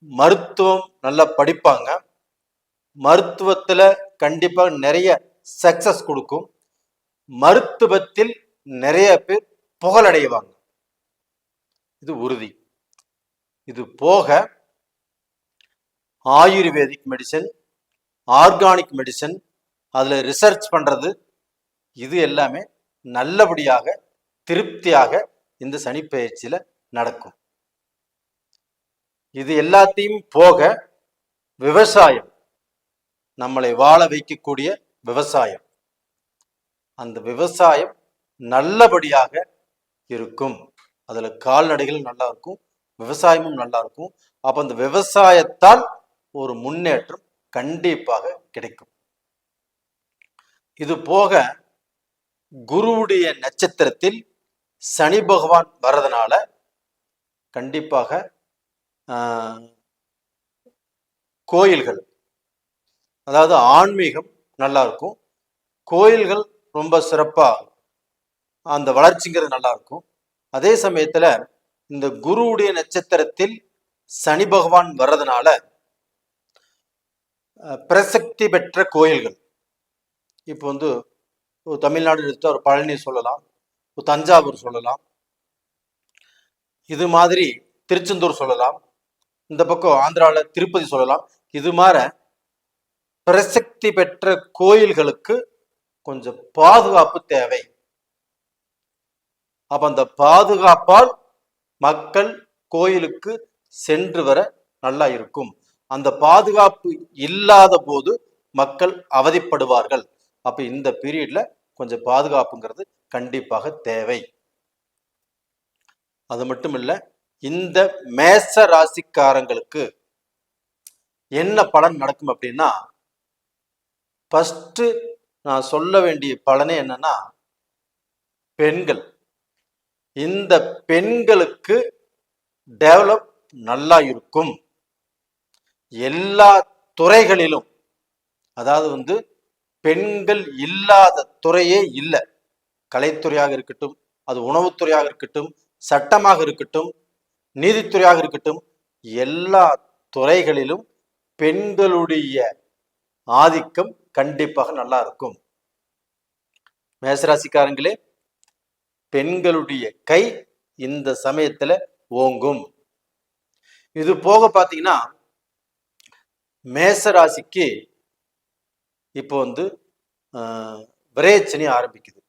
மருத்துவம் நல்லா படிப்பாங்க, மருத்துவத்துல கண்டிப்பா நிறைய சக்சஸ் கொடுக்கும், மருத்துவத்தில் நிறைய பேர் புகழடைவாங்க, இது உறுதி. இது போக ஆயுர்வேதிக் மெடிசன், ஆர்கானிக் மெடிசன், அதுல ரிசர்ச் பண்றது, இது எல்லாமே நல்லபடியாக திருப்தியாக இந்த சனிப்பெயர்ச்சியில நடக்கும். இது எல்லாத்தையும் போக விவசாயம், நம்மளை வாழ வைக்கக்கூடிய விவசாயம், அந்த விவசாயம் நல்லபடியாக இருக்கும். அதுல கால்நடைகள் நல்லா இருக்கும், விவசாயமும் நல்லா இருக்கும். அப்ப அந்த விவசாயத்தால் ஒரு முன்னேற்றம் கண்டிப்பாக கிடைக்கும். இது போக குருவுடைய நட்சத்திரத்தில் சனி பகவான் வர்றதுனால கண்டிப்பாக கோயில்கள், அதாவது ஆன்மீகம் நல்லா இருக்கும், கோயில்கள் ரொம்ப சிறப்பா அந்த வளர்ச்சிங்கிறது நல்லா இருக்கும். அதே சமயத்துல இந்த குருவுடைய நட்சத்திரத்தில் சனி பகவான் வர்றதுனால பிரசக்தி பெற்ற கோயில்கள், இப்போ தமிழ்நாடு எடுத்து ஒரு பழனி சொல்லலாம், தஞ்சாவூர் சொல்லலாம், இது மாதிரி திருச்செந்தூர் சொல்லலாம், இந்த பக்கம் ஆந்திராவில் திருப்பதி சொல்லலாம். இது மாதிரி பிரசக்தி பெற்ற கோயில்களுக்கு கொஞ்சம் பாதுகாப்பு தேவை. அப்ப அந்த பாதுகாப்பால் மக்கள் கோயிலுக்கு சென்று வர நல்லா இருக்கும். அந்த பாதுகாப்பு இல்லாத போது மக்கள் அவதிப்படுவார்கள். அப்ப இந்த பீரியட்ல கொஞ்சம் பாதுகாப்புங்கிறது கண்டிப்பாக தேவை. அது மட்டும் இல்ல, இந்த மேச ராசிக்காரங்களுக்கு என்ன பலன் நடக்கும் அப்படின்னா, ஃபர்ஸ்ட் நான் சொல்ல வேண்டிய பலனே என்னன்னா, பெண்கள், இந்த பெண்களுக்கு டெவலப் நல்லா இருக்கும். எல்லா துறைகளிலும், அதாவது பெண்கள் இல்லாத துறையே இல்லை. கலைத்துறையாக இருக்கட்டும், அது உணவுத்துறையாக இருக்கட்டும், சட்டமாக இருக்கட்டும், நீதித்துறையாக இருக்கட்டும், எல்லா துறைகளிலும் பெண்களுடைய ஆதிக்கம் கண்டிப்பாக நல்லா இருக்கும். மேசராசிக்காரங்களே, பெண்களுடைய கை இந்த சமயத்துல ஓங்கும். இது போக பாத்தீங்கன்னா, மேசராசிக்கு இப்போ விரயச்சனி ஆரம்பிக்குது.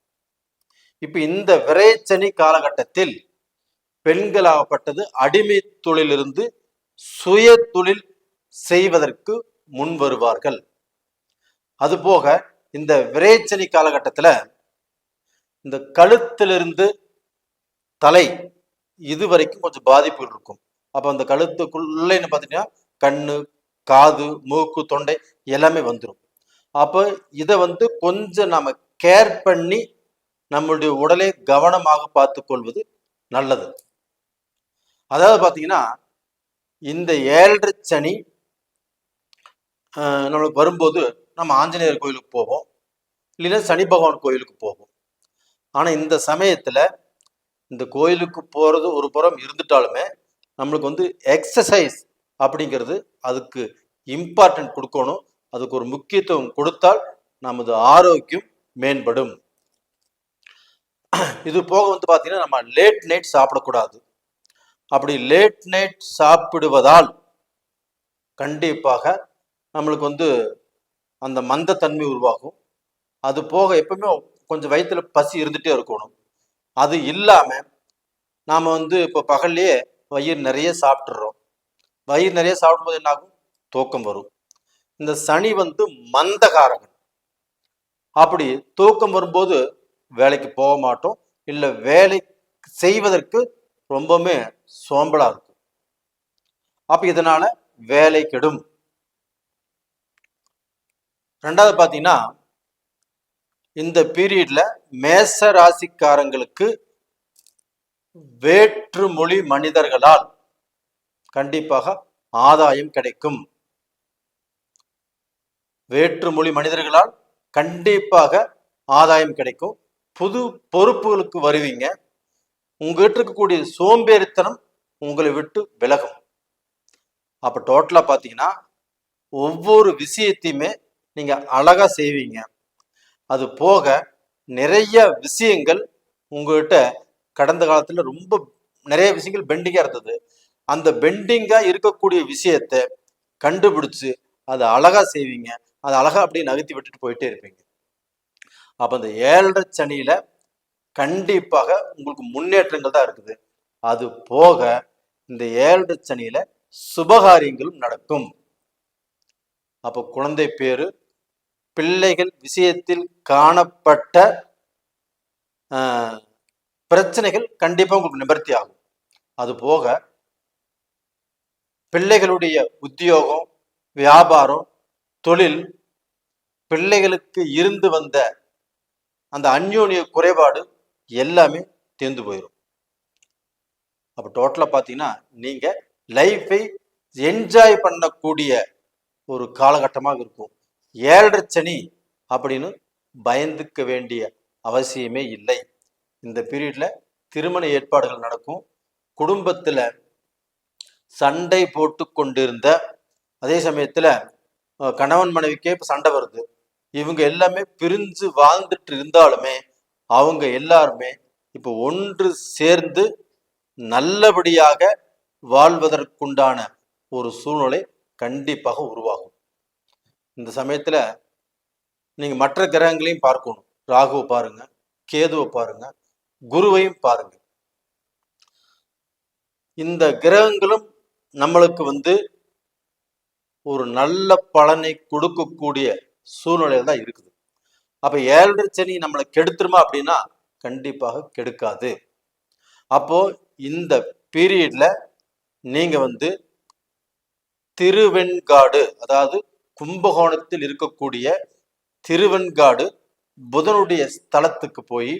இப்ப இந்த விரயச்சனி காலகட்டத்தில் பெண்களாகப்பட்டது அடிமை தொழிலிருந்து சுய தொழில் செய்வதற்கு முன் வருவார்கள். அதுபோக இந்த விரயச்சனி காலகட்டத்துல இந்த கழுத்திலிருந்து தலை இதுவரைக்கும் கொஞ்சம் பாதிப்புகள் இருக்கும். அப்ப அந்த கழுத்துக்குள்ள பாத்தீங்கன்னா கண்ணு, காது, மூக்கு, தொண்டை எல்லாமே வந்துடும். அப்ப இதை கொஞ்சம் நம்ம கேர் பண்ணி நம்மளுடைய உடலை கவனமாக பார்த்து கொள்வது நல்லது. அதாவது பாத்தீங்கன்னா, இந்த 7.5 சனி நம்மளுக்கு வரும்போது நம்ம ஆஞ்சநேயர் கோயிலுக்கு போவோம், இல்லைன்னா சனி பகவான் கோயிலுக்கு போவோம். ஆனா இந்த சமயத்துல இந்த கோயிலுக்கு போறது ஒரு புறம் இருந்துட்டாலுமே நம்மளுக்கு எக்ஸசைஸ் அப்படிங்கிறது அதுக்கு இம்பார்ட்டன்ட் கொடுக்கணும். அதுக்கு ஒரு முக்கியத்துவம் கொடுத்தால் நமது ஆரோக்கியம் மேம்படும். இது போக பாத்தீங்கன்னா, நம்ம லேட் நைட் சாப்பிடக்கூடாது. அப்படி லேட் நைட் சாப்பிடுவதால் கண்டிப்பாக நம்மளுக்கு அந்த மந்தத்தன்மை உருவாகும். அது போக எப்பவுமே கொஞ்சம் வயிற்றுல பசி இருந்துட்டே இருக்கணும். அது இல்லாம நாம இப்போ பகல்லையே வயிறு நிறைய சாப்பிட்டுறோம். வயிறு நிறைய சாப்பிடும்போது என்ன ஆகும்? தூக்கம் வரும். இந்த சனி மந்தகாரகன். அப்படி தூக்கம் வரும்போது வேலைக்கு போக மாட்டோம், இல்லை வேலை செய்வதற்கு ரொம்பவுமே சோம்பலா இருக்கும். அப்ப இதனால வேலை கெடும். ரெண்டாவது பாத்தீங்கன்னா, இந்த பீரியட்ல மேச ராசிக்காரங்களுக்கு வேற்றுமொழி மனிதர்களால் கண்டிப்பாக ஆதாயம் கிடைக்கும். வேற்றுமொழி மனிதர்களால் கண்டிப்பாக ஆதாயம் கிடைக்கும். புது பொறுப்புகளுக்கு வருவீங்க. உங்ககிட்ட இருக்கக்கூடிய சோம்பேறித்தனம் உங்களை விட்டு விலகும். அப்ப டோட்டலா பாத்தீங்கன்னா ஒவ்வொரு விஷயத்தையுமே நீங்க அழகா செய்வீங்க. அது போக நிறைய விஷயங்கள் உங்ககிட்ட கடந்த காலத்துல ரொம்ப நிறைய விஷயங்கள் பெண்டிங்கா இருந்தது. அந்த பெண்டிங்கா இருக்கக்கூடிய விஷயத்த கண்டுபிடிச்சு அதை அழகா செய்வீங்க. அதை அழகா அப்படியே நகர்த்தி விட்டுட்டு போயிட்டே இருப்பீங்க. அப்ப அந்த 7.5 சனியில கண்டிப்பாக உங்களுக்கு முன்னேற்றங்கள் தான் இருக்குது. அது போக இந்த 7.5 சனியில சுபகாரியங்களும் நடக்கும். அப்போ குழந்தை பேரு, பிள்ளைகள் விஷயத்தில் காணப்பட்ட பிரச்சனைகள் கண்டிப்பா உங்களுக்கு நிவர்த்தி ஆகும். அது போக பிள்ளைகளுடைய உத்தியோகம், வியாபாரம், தொழில், பிள்ளைகளுக்கு இருந்து வந்த அந்த அந்யோன்ய குறைபாடு எல்லாமே தீர்ந்து போயிடும். அப்ப டோட்டலா பாத்தீங்கன்னா நீங்க லைஃபை என்ஜாய் பண்ணக்கூடிய ஒரு காலகட்டமாக இருக்கும். 7.5 சனி அப்படின்னு பயந்துக்க வேண்டிய அவசியமே இல்லை. இந்த பீரியட்ல திருமண ஏற்பாடுகள் நடக்கும். குடும்பத்துல சண்டை போட்டு கொண்டிருந்த அதே சமயத்துல கணவன் மனைவிக்கே இப்ப சண்டை வருது. இவங்க எல்லாமே பிரிஞ்சு வாழ்ந்துட்டு இருந்தாலுமே அவங்க எல்லாருமே இப்ப ஒன்று சேர்ந்து நல்லபடியாக வாழ்வதற்குண்டான ஒரு சூழ்நிலை கண்டிப்பாக உருவாகும். இந்த சமயத்துல நீங்க மற்ற கிரகங்களையும் பார்க்கணும். ராகுவை பாருங்க, கேதுவை பாருங்க, குருவையும் பாருங்க. இந்த கிரகங்களும் நம்மளுக்கு ஒரு நல்ல பலனை கொடுக்கக்கூடிய சூழ்நிலையில தான் இருக்குது. அப்ப 7.5 சனி நம்மளை கெடுத்துருமா அப்படின்னா கண்டிப்பாக கெடுக்காது. அப்போ இந்த பீரியட்ல நீங்க திருவெண்காடு, அதாவது கும்பகோணத்தில் இருக்கக்கூடிய திருவெண்காடு புதனுடைய ஸ்தலத்துக்கு போய்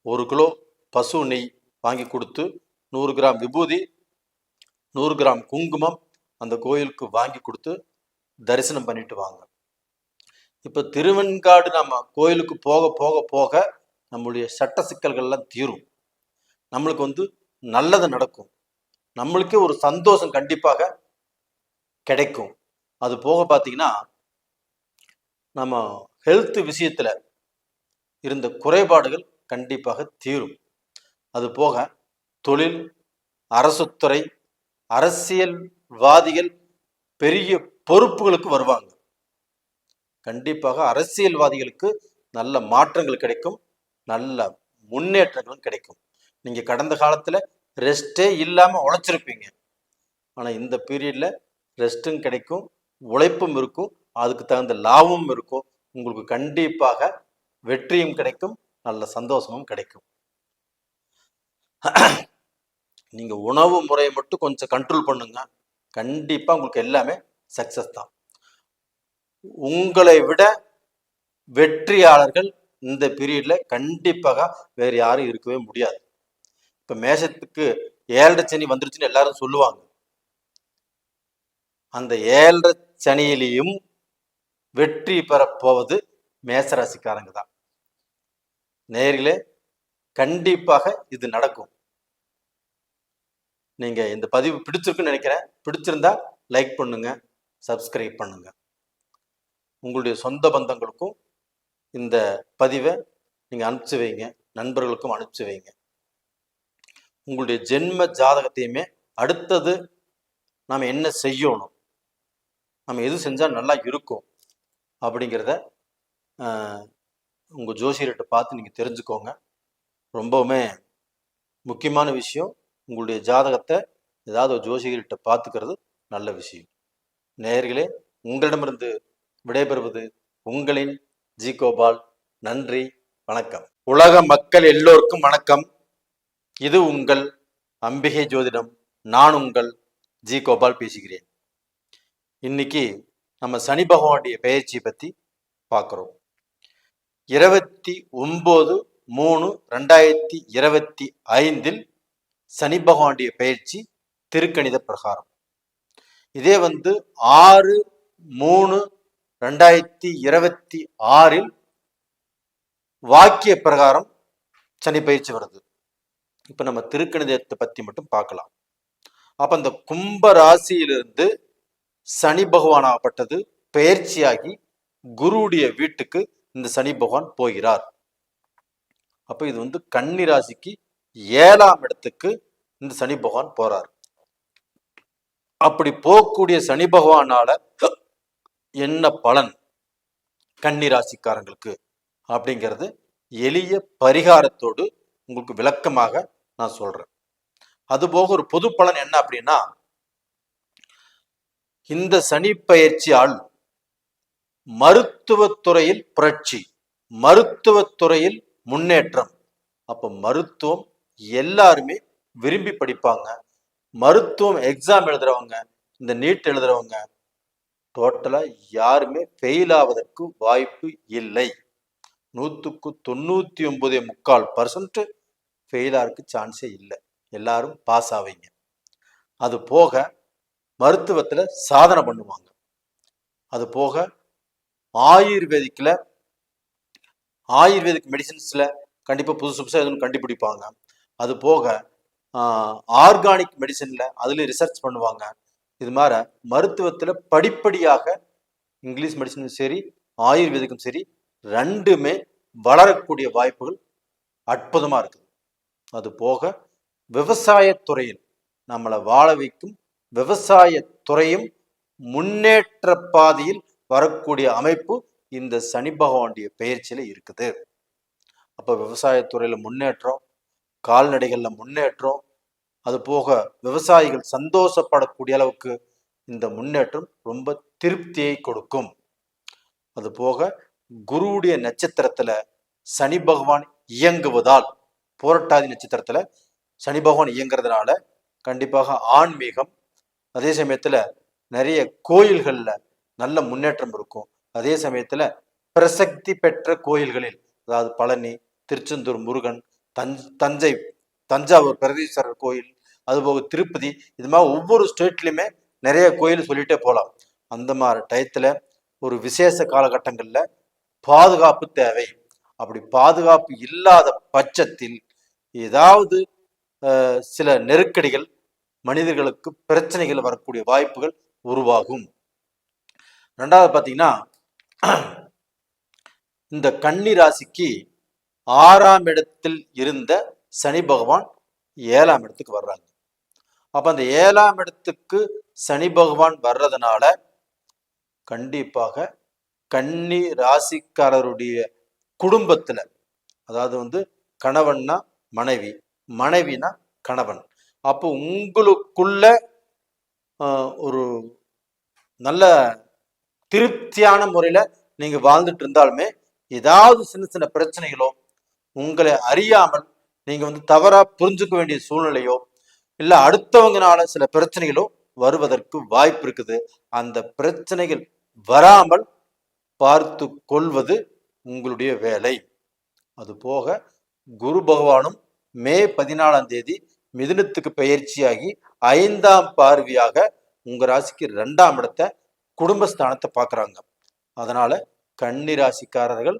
1 கிலோ பசு நெய் வாங்கி கொடுத்து 100 கிராம் விபூதி, 100 கிராம் குங்குமம் அந்த கோயிலுக்கு வாங்கி கொடுத்து தரிசனம் பண்ணிட்டு வாங்க. இப்ப திருவெண்காடு நம்ம கோயிலுக்கு போக போக போக நம்மளுடைய சட்ட சிக்கல்கள்லாம் தீரும். நம்மளுக்கு நல்லது நடக்கும். நம்மளுக்கே ஒரு சந்தோஷம் கண்டிப்பாக கிடைக்கும். அது போக பார்த்தீங்கன்னா நம்ம ஹெல்த் விஷயத்துல இருந்த குறைபாடுகள் கண்டிப்பாக தீரும். அது போக தொழில், அரசுத்துறை, அரசியல்வாதிகள் பெரிய பொறுப்புகளுக்கு வருவாங்க. கண்டிப்பாக அரசியல்வாதிகளுக்கு நல்ல மாற்றங்கள் கிடைக்கும், நல்ல முன்னேற்றங்களும் கிடைக்கும். நீங்க கடந்த காலத்துல ரெஸ்டே இல்லாம உழைச்சிருப்பீங்க. ஆனா இந்த பீரியட்ல ரெஸ்டும் கிடைக்கும், உழைப்பும் இருக்கும், அதுக்கு தகுந்த லாபமும் இருக்கும். உங்களுக்கு கண்டிப்பாக வெற்றியும் கிடைக்கும், நல்ல சந்தோஷமும் கிடைக்கும். நீங்க உணவு முறையை மட்டும் கொஞ்சம் கண்ட்ரோல் பண்ணுங்க. கண்டிப்பா உங்களுக்கு எல்லாமே சக்சஸ் தான். உங்களை விட வெற்றியாளர்கள் இந்த பீரியட்ல கண்டிப்பாக வேற யாரும் இருக்கவே முடியாது. இப்ப மேஷத்துக்கு 7.5 சனி வந்துருச்சுன்னு எல்லாரும் சொல்லுவாங்க. அந்த 7.5 சனியிலையும் வெற்றி பெறப்போவது மேசராசிக்காரங்க தான். நேரிலே கண்டிப்பாக இது நடக்கும். நீங்க இந்த பதிவு பிடிச்சிருக்குன்னு நினைக்கிறேன். பிடிச்சிருந்தா லைக் பண்ணுங்க, சப்ஸ்கிரைப் பண்ணுங்க. உங்களுடைய சொந்த பந்தங்களுக்கும் இந்த பதிவை நீங்க அனுப்பிச்சு வைங்க, நண்பர்களுக்கும் அனுப்பிச்சு வைங்க. உங்களுடைய ஜென்ம ஜாதகத்தையுமே அடுத்தது நாம என்ன செய்யணும், நம்ம எது செஞ்சா நல்லா இருக்கும் அப்படிங்கிறத உங்க ஜோசியர்கிட்ட பார்த்து நீங்க தெரிஞ்சுக்கோங்க. ரொம்பவுமே முக்கியமான விஷயம். உங்களுடைய ஜாதகத்தை ஏதாவது ஒரு ஜோசியர்கிட்ட பார்த்துக்கிறது நல்ல விஷயம். நேயர்களே, உங்களிடமிருந்து விடைபெறுவது உங்களின் ஜி கோபால். நன்றி, வணக்கம். உலக மக்கள் எல்லோருக்கும் வணக்கம். இது உங்கள் அம்பிகை ஜோதிடம். நான் உங்கள் ஜி கோபால் பேசுகிறேன். இன்னைக்கு நம்ம சனி பகவானுடைய பெயர்ச்சி பத்தி பார்க்கிறோம். 29/3/2025 சனி பகவானுடைய பயிற்சி திருக்கணித பிரகாரம். இதே 6/3/2026 வாக்கிய பிரகாரம் சனி பயிற்சி வருது. இப்ப நம்ம திருக்கணிதத்தை பத்தி மட்டும் பார்க்கலாம். அப்ப அந்த கும்ப ராசியிலிருந்து சனி பகவான் ஆகப்பட்டது பெயர்ச்சியாகி குருவுடைய வீட்டுக்கு இந்த சனி பகவான் போகிறார். அப்ப இது கன்னி ராசிக்கு 7ஆம் இடத்துக்கு இந்த சனி பகவான் போறார். அப்படி போகக்கூடிய சனி பகவானால என்ன பலன் கன்னி ராசிக்காரங்களுக்கு அப்படிங்கிறது எளிய பரிகாரத்தோடு உங்களுக்கு விளக்கமாக நான் சொல்றேன். அதுபோக ஒரு பொது பலன் என்ன அப்படின்னா, இந்த சனி பயிற்சியால் மருத்துவத்துறையில் புரட்சி, மருத்துவத்துறையில் முன்னேற்றம். அப்ப மருத்துவம் எல்லாருமே விரும்பி படிப்பாங்க. மருத்துவம் எக்ஸாம் எழுதுறவங்க, இந்த நீட் எழுதுறவங்க டோட்டலா யாருமே ஃபெயில் ஆவதற்கு வாய்ப்பு இல்லை. 99.3% ஃபெயில் ஆகிறதுக்கு சான்ஸே இல்லை. எல்லாரும் பாஸ் ஆவீங்க. அது போக மருத்துவத்துல சாதனை பண்ணுவாங்க. அது போக ஆயுர்வேதிக் மெடிசின்ஸ்ல கண்டிப்பா புதுசு புதுசாக எதுவும் கண்டுபிடிப்பாங்க. அது போக ஆர்கானிக் மெடிசன்ல அதுல ரிசர்ச் பண்ணுவாங்க. இது மாதிரி மருத்துவத்துல படிப்படியாக இங்கிலீஷ் மெடிசனும் சரி ஆயுர்வேதிக்கும் சரி ரெண்டுமே வளரக்கூடிய வாய்ப்புகள் அற்புதமா இருக்குது. அது போக விவசாயத்துறையில் நம்மளை வாழ வைக்கும் விவசாயத்துறையும் முன்னேற்ற பாதையில் வரக்கூடிய அமைப்பு இந்த சனி பகவானுடைய பெயர்ச்சியில இருக்குது. அப்ப விவசாயத்துறையில முன்னேற்றம், கால்நடைகள்ல முன்னேற்றம், அது போக விவசாயிகள் சந்தோஷப்படக்கூடிய அளவுக்கு இந்த முன்னேற்றம் ரொம்ப திருப்தியை கொடுக்கும். அது போக குருவுடைய நட்சத்திரத்துல சனி பகவான் இயங்குவதால், புரட்டாதி நட்சத்திரத்துல சனி பகவான் இயங்குறதுனால கண்டிப்பாக ஆன்மீகம், அதே சமயத்துல நிறைய கோயில்கள்ல நல்ல முன்னேற்றம் இருக்கும். அதே சமயத்துல பிரசக்தி பெற்ற கோயில்களில், அதாவது பழனி, திருச்செந்தூர் முருகன், தஞ்சாவூர் பிரகதீஸ்வரர் கோயில், அதுபோக திருப்பதி, இது மாதிரி ஒவ்வொரு ஸ்டேட்லையுமே நிறைய கோயில் சொல்லிட்டே போகலாம். அந்த மாதிரி டயத்துல ஒரு விசேஷ காலகட்டங்கள்ல பாதுகாப்பு தேவை. அப்படி பாதுகாப்பு இல்லாத பட்சத்தில் ஏதாவது சில நெருக்கடிகள், மனிதர்களுக்கு பிரச்சனைகள் வரக்கூடிய வாய்ப்புகள் உருவாகும். ரெண்டாவது பார்த்தீங்கன்னா, இந்த கன்னி ராசிக்கு 6ஆம் இடத்தில் இருந்த சனி பகவான் 7ஆம் இடத்துக்கு வர்றாங்க. அப்ப அந்த 7ஆம் இடத்துக்கு சனி பகவான் வர்றதுனால கண்டிப்பாக கன்னி ராசிக்காரருடைய குடும்பத்துல, அதாவது கணவன்னா மனைவி, மனைவினா கணவன், அப்போ உங்களுக்குள்ள ஒரு நல்ல திருப்தியான முறையில நீங்க வாழ்ந்துட்டு இருந்தாலுமே ஏதாவது சின்ன சின்ன பிரச்சனைகளோ, உங்களை அறியாமல் நீங்க தவறா புரிஞ்சுக்க வேண்டிய சூழ்நிலையோ, இல்ல அடுத்தவங்கனால சில பிரச்சனைகளோ வருவதற்கு வாய்ப்பு இருக்குது. அந்த பிரச்சனைகள் வராமல் பார்த்து கொள்வது உங்களுடைய வேலை. அது போக குரு பகவானும் மே 14ஆம் தேதி மிதுனத்துக்கு பயிற்சியாகி 5ஆம் பார்வையாக உங்க ராசிக்கு 2ஆம் இடத்தை, குடும்பஸ்தானத்தை பார்க்குறாங்க. அதனால கன்னி ராசிக்காரர்கள்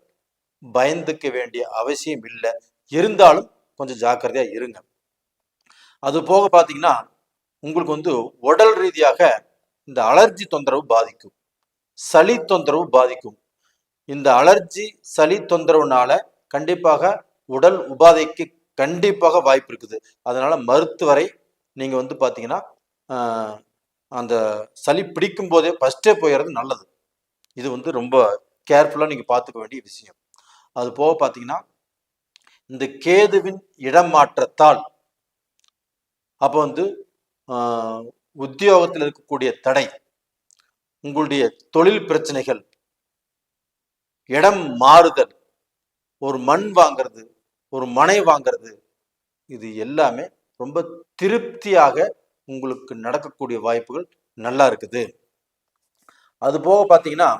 பயந்துக்க வேண்டிய அவசியம் இல்லை. இருந்தாலும் கொஞ்சம் ஜாக்கிரதையா இருங்க. அது போக பார்த்தீங்கன்னா, உங்களுக்கு உடல் ரீதியாக இந்த அலர்ஜி தொந்தரவு பாதிக்கும், சளி தொந்தரவு பாதிக்கும். இந்த அலர்ஜி சளி தொந்தரவுனால கண்டிப்பாக உடல் உபாதைக்கு கண்டிப்பாக வாய்ப்பு இருக்குது. அதனால மருத்துவரை நீங்க பார்த்தீங்கன்னா அந்த சளி பிடிக்கும் போதே ஃபர்ஸ்டே போயிடுறது நல்லது. இது ரொம்ப கேர்ஃபுல்லா நீங்க பார்த்துக்க வேண்டிய விஷயம். அது போக பார்த்தீங்கன்னா, இந்த கேதுவின் இடம் மாற்றத்தால் அப்போ உத்தியோகத்தில் இருக்கக்கூடிய தடை, உங்களுடைய தொழில் பிரச்சனைகள், இடம் மாறுதல், ஒரு மண் வாங்கிறது, ஒரு மனை வாங்கிறது, இது எல்லாமே ரொம்ப திருப்தியாக உங்களுக்கு நடக்கக்கூடிய வாய்ப்புகள் நல்லா இருக்குது. அது போக பார்த்தீங்கன்னா,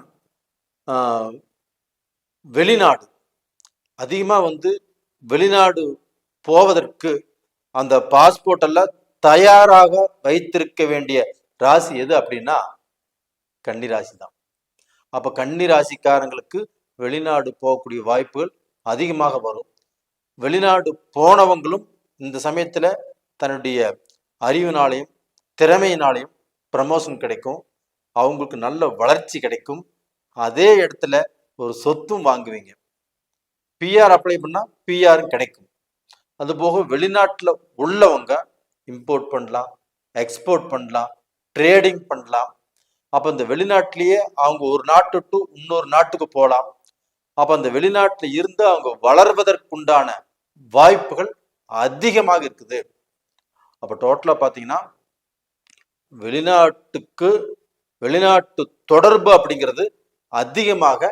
வெளிநாடு அதிகமாக வெளிநாடு போவதற்கு அந்த பாஸ்போர்ட் எல்லாம் தயாராக வைத்திருக்க வேண்டிய ராசி எது அப்படின்னா கன்னி ராசி தான். அப்ப கன்னி ராசிக்காரங்களுக்கு வெளிநாடு போகக்கூடிய வாய்ப்புகள் அதிகமாக வரும். வெளிநாடு போனவங்களும் இந்த சமயத்துல தன்னுடைய அறிவினாலையும் திறமையினாலையும் ப்ரமோஷன் கிடைக்கும், அவங்களுக்கு நல்ல வளர்ச்சி கிடைக்கும். அதே இடத்துல ஒரு சொத்தும் வாங்குவீங்க. பிஆர் அப்ளை பண்ணா பிஆரும் கிடைக்கும். அதுபோக வெளிநாட்டில் உள்ளவங்க இம்போர்ட் பண்ணலாம், எக்ஸ்போர்ட் பண்ணலாம், ட்ரேடிங் பண்ணலாம். அப்போ இந்த வெளிநாட்டிலேயே அவங்க ஒரு நாட்டு டு இன்னொரு நாட்டுக்கு போகலாம். அப்போ அந்த வெளிநாட்டில் இருந்து அவங்க வளர்வதற்குண்டான வாய்ப்புகள் அதிகமாக இருக்குது. அப்போ டோட்டலாக பார்த்தீங்கன்னா வெளிநாட்டு தொடர்பு அப்படிங்கிறது அதிகமாக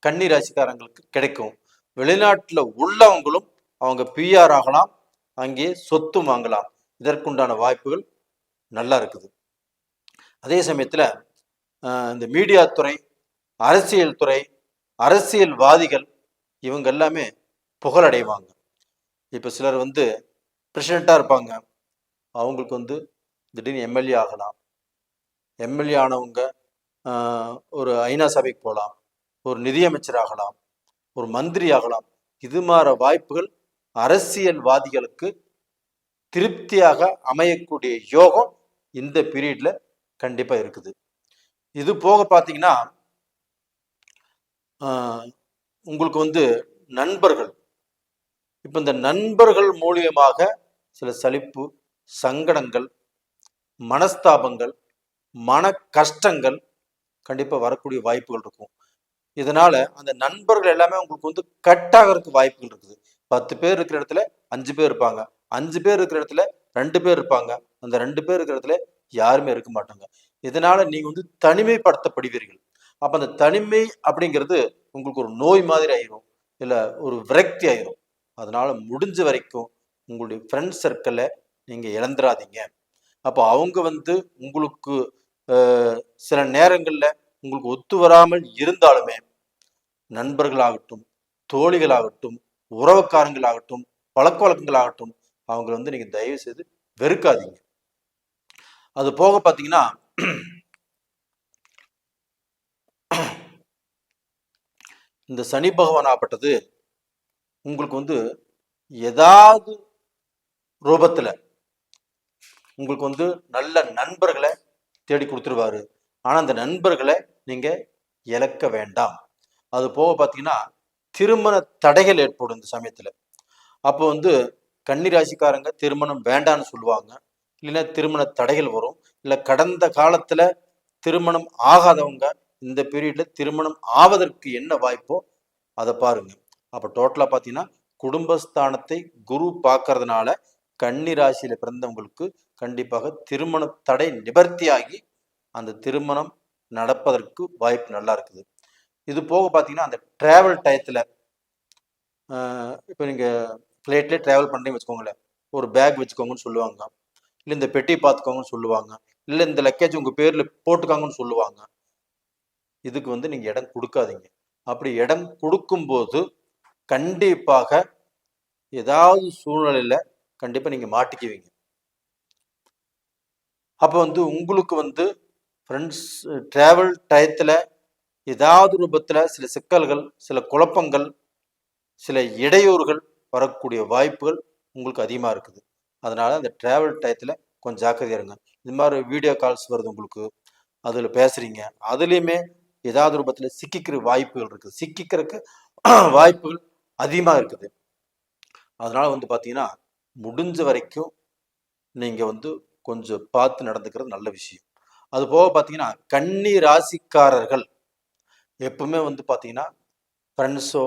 கன்னி ராசிக்காரங்களுக்கு கிடைக்கும். வெளிநாட்டில் உள்ளவங்களும் அவங்க பிஆர் ஆகலாம், அங்கே சொத்து வாங்கலாம். இதற்குண்டான வாய்ப்புகள் நல்லா இருக்குது. அதே சமயத்தில் இந்த மீடியா துறை, அரசியல் துறை, அரசியல்வாதிகள் இவங்க எல்லாமே புகழடைவாங்க. இப்போ சிலர் பிரசிடெண்ட்டாக இருப்பாங்க, அவங்களுக்கு திடீர்னு எம்எல்ஏ ஆகலாம். எம்எல்ஏ ஆனவங்க ஒரு ஐநா சபைக்கு போகலாம், ஒரு நிதியமைச்சர் ஆகலாம், ஒரு மந்திரி ஆகலாம். இது மாதிரி வாய்ப்புகள் அரசியல்வாதிகளுக்கு திருப்தியாக அமையக்கூடிய யோகம் இந்த பீரியட்ல கண்டிப்பா இருக்குது. இது போக பார்த்தீங்கன்னா உங்களுக்கு நண்பர்கள், இப்போ இந்த நண்பர்கள் மூலியமாக சில சலிப்பு, சங்கடங்கள், மனஸ்தாபங்கள், மன கஷ்டங்கள் கண்டிப்பா வரக்கூடிய வாய்ப்புகள் இருக்கும். இதனால அந்த நண்பர்கள் எல்லாமே உங்களுக்கு கட் ஆகிறதுக்கு வாய்ப்புகள் இருக்குது. 10 பேர் இருக்கிற இடத்துல 5 பேர் இருப்பாங்க, 5 பேர் இருக்கிற இடத்துல 2 பேர் இருப்பாங்க, அந்த 2 பேர் இருக்கிற இடத்துல யாருமே இருக்க மாட்டாங்க. இதனால நீங்க தனிமைப்படுத்தப்படுவீர்கள். அப்ப அந்த தனிமை அப்படிங்கிறது உங்களுக்கு ஒரு நோய் மாதிரி ஆயிரும், இல்ல ஒரு விரக்தி ஆயிரும். அதனால முடிஞ்ச வரைக்கும் உங்களுடைய ஃப்ரெண்ட் சர்க்கிளை நீங்க இழந்துடாதீங்க. அப்போ அவங்க உங்களுக்கு சில நேரங்கள்ல உங்களுக்கு ஒத்து வராமல் இருந்தாலுமே நண்பர்களாகட்டும், தோழிகளாகட்டும், உறவுக்காரங்களாகட்டும், பழக்க வழக்கங்களாகட்டும், அவங்களை நீங்க தயவு செய்து வெறுக்காதீங்க. அது போக பார்த்தீங்கன்னா இந்த சனி பகவான் ஆப்பட்டது உங்களுக்கு ஏதாவது ரூபத்துல உங்களுக்கு நல்ல நண்பர்களை தேடி கொடுத்துருவாரு. ஆனா அந்த நண்பர்களை நீங்க இழக்க வேண்டாம். அது போக பார்த்தீங்கன்னா திருமண தடைகள் ஏற்படும் இந்த சமயத்துல. அப்போ கன்னி ராசிக்காரங்க திருமணம் வேண்டான்னு சொல்லுவாங்க, இல்லைன்னா திருமண தடைகள் வரும். இல்லை கடந்த காலத்துல திருமணம் ஆகாதவங்க இந்த பீரியட்ல திருமணம் ஆவதற்கு என்ன வாய்ப்போ அதை பாருங்க. அப்போ டோட்டலா பார்த்தீங்கன்னா குடும்பஸ்தானத்தை குரு பார்க்கறதுனால கன்னி ராசியில பிறந்தவங்களுக்கு கண்டிப்பாக திருமண தடை நிவர்த்தியாகி அந்த திருமணம் நடப்பதற்கு வாய்ப்பு நல்லா இருக்குது. இது போக பார்த்தீங்கன்னா அந்த டிராவல் டயத்துல இப்போ நீங்க ஃப்ளைட்லேயே ட்ராவல் பண்ணுறீங்கன்னு வச்சுக்கோங்களேன், ஒரு பேக் வச்சுக்கோங்கன்னு சொல்லுவாங்க, இல்லை இந்த பெட்டி பார்த்துக்கோங்கன்னு சொல்லுவாங்க, இல்லை இந்த லக்கேஜ் உங்கள் பேரில் போட்டுக்காங்கன்னு சொல்லுவாங்க. இதுக்கு நீங்கள் இடம் கொடுக்காதீங்க. அப்படி இடம் கொடுக்கும்போது கண்டிப்பாக ஏதாவது சூழ்நிலையில் கண்டிப்பாக நீங்கள் மாட்டிக்குவீங்க. அப்போ உங்களுக்கு ஃப்ரெண்ட்ஸ் ட்ராவல் டயத்தில் ஏதாவது ரூபத்தில் சில சிக்கல்கள், சில குழப்பங்கள், சில இடையூறுகள் வரக்கூடிய வாய்ப்புகள் உங்களுக்கு அதிகமாக இருக்குது. அதனால அந்த ட்ராவல் டயத்தில் கொஞ்சம் ஜாக்கிரதையாக இருங்க. இது மாதிரி வீடியோ கால்ஸ் வருது உங்களுக்கு, அதில் பேசுகிறீங்க, அதுலேயுமே ஏதாவது ரூபத்தில் சிக்கிக்கிற வாய்ப்புகள் இருக்குது, சிக்கிக்கிறதுக்கு வாய்ப்புகள் அதிகமாக இருக்குது. அதனால பார்த்தீங்கன்னா முடிஞ்ச வரைக்கும் நீங்கள் கொஞ்சம் பார்த்து நடந்துக்கிறது நல்ல விஷயம். அது போக பார்த்தீங்கன்னா கன்னி ராசிக்காரர்கள் எப்பவுமே பார்த்தீங்கன்னா ஃப்ரெண்ட்ஸோ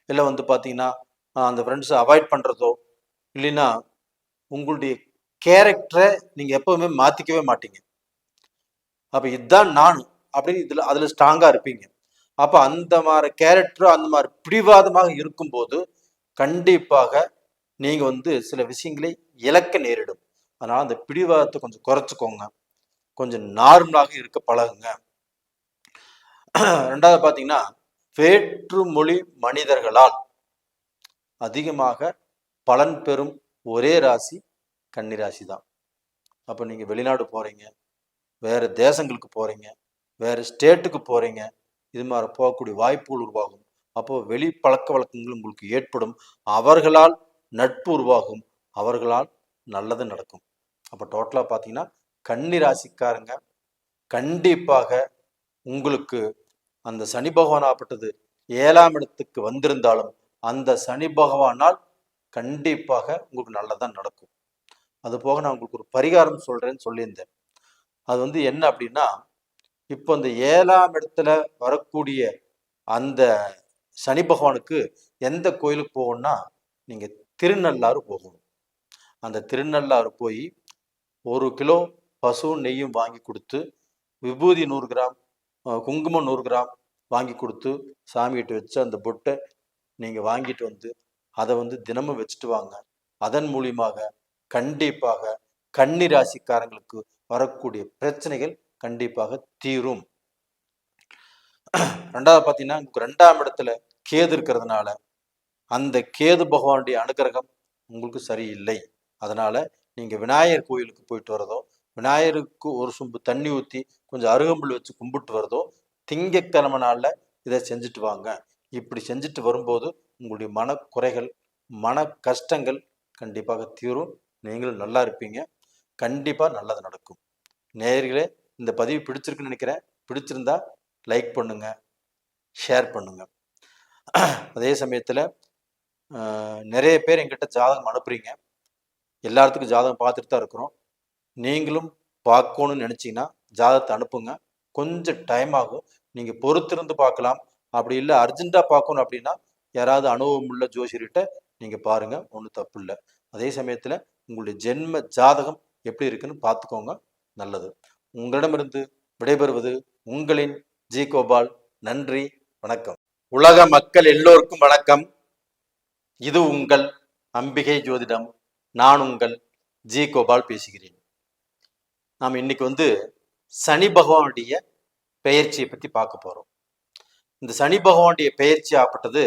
இல்லை பார்த்தீங்கன்னா அந்த ஃப்ரெண்ட்ஸை அவாய்ட் பண்ணுறதோ, இல்லைன்னா உங்களுடைய கேரக்டரை நீங்கள் எப்பவுமே மாற்றிக்கவே மாட்டீங்க. அப்போ இதுதான் நான் அப்படின்னு அதில் ஸ்ட்ராங்காக இருப்பீங்க. அப்போ அந்த மாதிரி கேரக்டரோ அந்த மாதிரி பிடிவாதமாக இருக்கும்போது கண்டிப்பாக நீங்கள் சில விஷயங்களை இழக்க நேரிடும். அதனால் அந்த பிடிவாதத்தை கொஞ்சம் குறைச்சிக்கோங்க, கொஞ்சம் நார்மலாக இருக்க பழகுங்க. ரெண்டாவது பார்த்தீங்கன்னா வேற்றுமொழி மனிதர்களால் அதிகமாக பலன் பெறும் ஒரே ராசி கன்னிராசி தான். அப்போ நீங்கள் வெளிநாடு போகிறீங்க, வேறு தேசங்களுக்கு போகிறீங்க, வேறு ஸ்டேட்டுக்கு போகிறீங்க, இது மாதிரி போகக்கூடிய வாய்ப்புகள் உருவாகும். அப்போது வெளி பழக்க வழக்கங்கள் உங்களுக்கு ஏற்படும். அவர்களால் நட்பு உருவாகும், அவர்களால் நல்லது நடக்கும். அப்போ டோட்டலாக பார்த்தீங்கன்னா கன்னிராசிக்காரங்க கண்டிப்பாக உங்களுக்கு அந்த சனி பகவான் ஆப்பட்டது 7ஆம் இடத்துக்கு வந்திருந்தாலும் அந்த சனி பகவானால் கண்டிப்பாக உங்களுக்கு நல்லதான் நடக்கும். அது போக நான் உங்களுக்கு ஒரு பரிகாரம் சொல்றேன்னு சொல்லியிருந்தேன். அது என்ன அப்படின்னா, இப்போ இந்த 7ஆம் இடத்துல வரக்கூடிய அந்த சனி பகவானுக்கு எந்த கோயிலுக்கு போகணும்னா, நீங்க திருநள்ளாறு போகணும். அந்த திருநள்ளாறு போய் 1 கிலோ பசு நெய்யும் வாங்கி கொடுத்து, விபூதி 100 கிராம், குங்குமம் 100 கிராம் வாங்கி கொடுத்து சாமிகிட்ட வச்சு அந்த பொட்டை நீங்க வாங்கிட்டு வந்து அதை தினமும் வச்சுட்டு வாங்க. அதன் மூலியமாக கண்டிப்பாக கன்னி ராசிக்காரங்களுக்கு வரக்கூடிய பிரச்சனைகள் கண்டிப்பாக தீரும். ரெண்டாவது பார்த்தீங்கன்னா, 2ஆம் இடத்துல கேது இருக்கிறதுனால அந்த கேது பகவானுடைய அனுகிரகம் உங்களுக்கு சரியில்லை. அதனால நீங்க விநாயகர் கோயிலுக்கு போயிட்டு வரதோ, விநாயகருக்கு ஒரு சொம்பு தண்ணி ஊற்றி கொஞ்சம் அருகம்புல் வச்சு கும்பிட்டு வரதோ, திங்கக்கிழமை நாளில் இதை செஞ்சுட்டு வாங்க. இப்படி செஞ்சுட்டு வரும்போது உங்களுடைய மனக்குறைகள், மன கஷ்டங்கள் கண்டிப்பாக தீரும். நீங்களும் நல்லா இருப்பீங்க. கண்டிப்பாக நல்லது நடக்கும். நேயர்களே, இந்த பதிவு பிடிச்சிருக்குன்னு நினைக்கிறேன். பிடிச்சிருந்தா லைக் பண்ணுங்க, ஷேர் பண்ணுங்க. அதே சமயத்தில் நிறைய பேர் எங்கிட்ட ஜாதகம் அனுப்புறீங்க. எல்லாத்துக்கும் ஜாதகம் பார்த்துட்டு தான் இருக்கிறோம். நீங்களும் பார்க்கணும்னு நினச்சிங்கன்னா ஜாதகத்தை அனுப்புங்க. கொஞ்சம் டைம் ஆகும், நீங்கள் பொறுத்திருந்து பார்க்கலாம். அப்படி இல்லை அர்ஜென்ட்டாக பார்க்கணும் அப்படின்னா யாராவது அனுபவம் உள்ள ஜோசியர்கிட்ட நீங்கள் பாருங்கள், ஒன்றும் தப்பு இல்லை. அதே சமயத்தில் உங்களுடைய ஜென்ம ஜாதகம் எப்படி இருக்குன்னு பார்த்துக்கோங்க, நல்லது. உங்களிடமிருந்து விடைபெறுவது உங்களின் ஜி கோபால். நன்றி, வணக்கம். உலக மக்கள் எல்லோருக்கும் வணக்கம். இது உங்கள் அம்பிகை ஜோதிடம். நான் உங்கள் ஜி கோபால் பேசுகிறேன். நாம் இன்னைக்கு சனி பகவானுடைய பெயர்ச்சியை பற்றி பார்க்க போகிறோம். இந்த சனி பகவானுடைய பெயர்ச்சி ஆப்பட்டது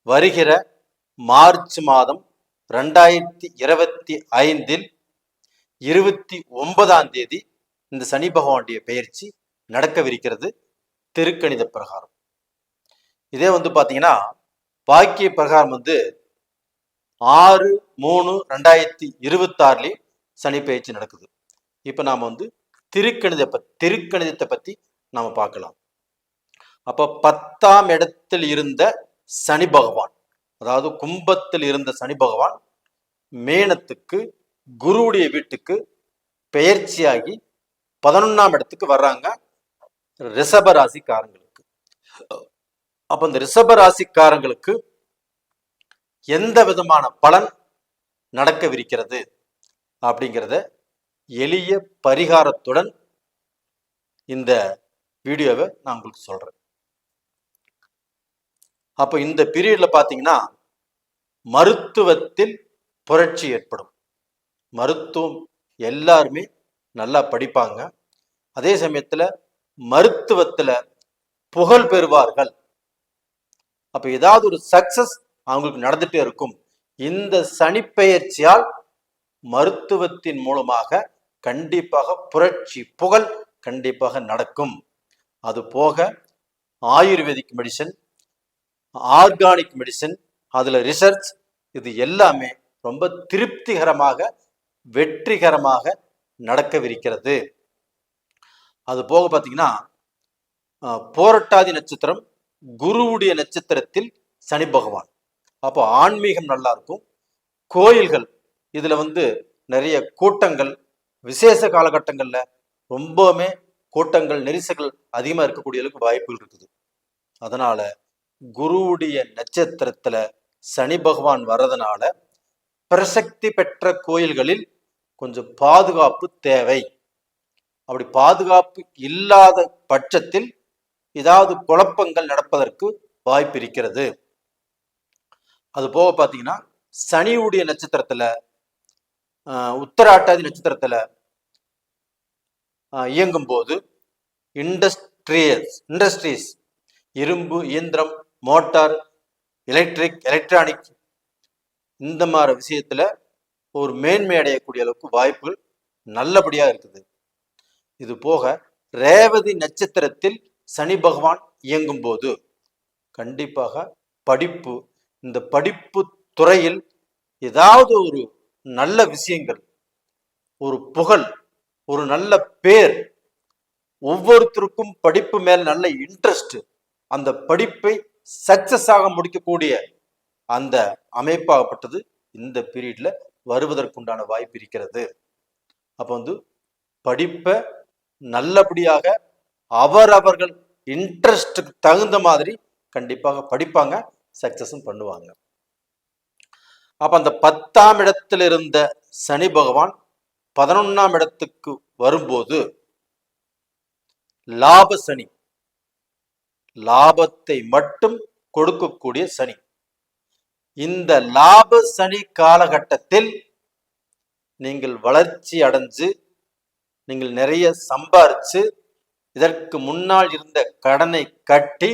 வருகிற மார்ச் மாதம் 2025 29ஆம் தேதி இந்த சனி பகவானுடைய பெயர்ச்சி நடக்கவிருக்கிறது திருக்கணித பிரகாரம். இதே பார்த்தீங்கன்னா பாக்கிய பிரகாரம் 6/3/2026 சனி பெயர்ச்சி நடக்குது. இப்போ நாம் திருக்கணிதத்தை பற்றி நாம் பார்க்கலாம். அப்போ 10ஆம் இடத்தில் இருந்த சனி பகவான், அதாவது கும்பத்தில் இருந்த சனி பகவான் மேனத்துக்கு குருவுடைய வீட்டுக்கு பெயர்ச்சியாகி 11ஆம் இடத்துக்கு வர்றாங்க ரிஷப ராசிக்காரங்களுக்கு. அப்ப இந்த ரிஷப ராசிக்காரங்களுக்கு எந்த விதமான பலன் நடக்கவிருக்கிறது அப்படிங்கிறத எளிய பரிகாரத்துடன் இந்த வீடியோவை நான் உங்களுக்கு சொல்றேன். அப்ப இந்த பீரியட்ல பாத்தீங்கன்னா மருத்துவத்தில் புரட்சி ஏற்படும். மருத்துவம் எல்லாருமே நல்லா படிப்பாங்க. அதே சமயத்துல மருத்துவத்துல புகழ் பெறுவார்கள். அப்ப ஏதாவது ஒரு சக்சஸ் அவங்களுக்கு நடந்துட்டே இருக்கும். இந்த சனிப்பெயர்ச்சியால் மருத்துவத்தின் மூலமாக கண்டிப்பாக புரட்சி புகழ் கண்டிப்பாக நடக்கும். அது போக ஆயுர்வேதிக் மெடிசன், ஆர்கானிக் மெடிசன், அதுல ரிசர்ச், இது எல்லாமே ரொம்ப திருப்திகரமாக வெற்றிகரமாக நடக்கவிருக்கிறது. அது போக பார்த்தீங்கன்னா போரட்டாதி நட்சத்திரம் குருவுடைய நட்சத்திரத்தில் சனி பகவான். அப்போ ஆன்மீகம் நல்லா இருக்கும். கோயில்கள் இதுல நிறைய கூட்டங்கள், விசேஷ காலகட்டங்கள்ல ரொம்பவுமே கூட்டங்கள் நெரிசல்கள் அதிகமா இருக்கக்கூடிய அளவுக்கு வாய்ப்புகள் இருக்குது. அதனால குருவுடைய நட்சத்திரத்துல சனி பகவான் வர்றதுனால பிரசக்தி பெற்ற கோயில்களில் கொஞ்சம் பாதுகாப்பு தேவை. அப்படி பாதுகாப்பு இல்லாத பட்சத்தில் ஏதாவது குழப்பங்கள் நடப்பதற்கு வாய்ப்பு இருக்கிறது. அது போக பார்த்தீங்கன்னா சனியுடைய நட்சத்திரத்துல உத்தராட்டாதி நட்சத்திரத்துல இயங்கும் போது இண்டஸ்ட்ரீஸ், இரும்பு, இயந்திரம், மோட்டார், எலக்ட்ரானிக் இந்த மாதிரி விஷயத்துல ஒரு மேன்மை அடையக்கூடிய அளவுக்கு வாய்ப்புகள் நல்லபடியா இருக்குது. இது போக ரேவதி நட்சத்திரத்தில் சனி பகவான் இயங்கும் போது கண்டிப்பாக படிப்பு, இந்த படிப்பு துறையில் ஏதாவது ஒரு நல்ல விஷயங்கள், ஒரு புகழ், ஒரு நல்ல பேர், ஒவ்வொருத்தருக்கும் படிப்பு மேல் நல்ல இன்ட்ரெஸ்ட், அந்த படிப்பை சக்சஸ் ஆக முடிக்கக்கூடிய அந்த அமைப்பாகப்பட்டது இந்த பீரியட்ல வருவதற்குண்டான வாய்ப்பு இருக்கிறது. அப்ப படிப்பை நல்லபடியாக அவரவர்கள் இன்ட்ரெஸ்டுக்கு தகுந்த மாதிரி கண்டிப்பாக படிப்பாங்க, சக்சஸும் பண்ணுவாங்க. அப்ப அந்த 10ஆம் இடத்தில் இருந்த சனி பகவான் 11ஆம் இடத்துக்கு வரும்போது லாப சனி, லாபத்தை மட்டும் கொடுக்கக்கூடிய சனி. இந்த லாப சனி காலகட்டத்தில் நீங்கள் வளர்ச்சி அடைஞ்சு, நீங்கள் நிறைய சம்பாரிச்சு, இதற்கு முன்னால் இருந்த கடனை கட்டி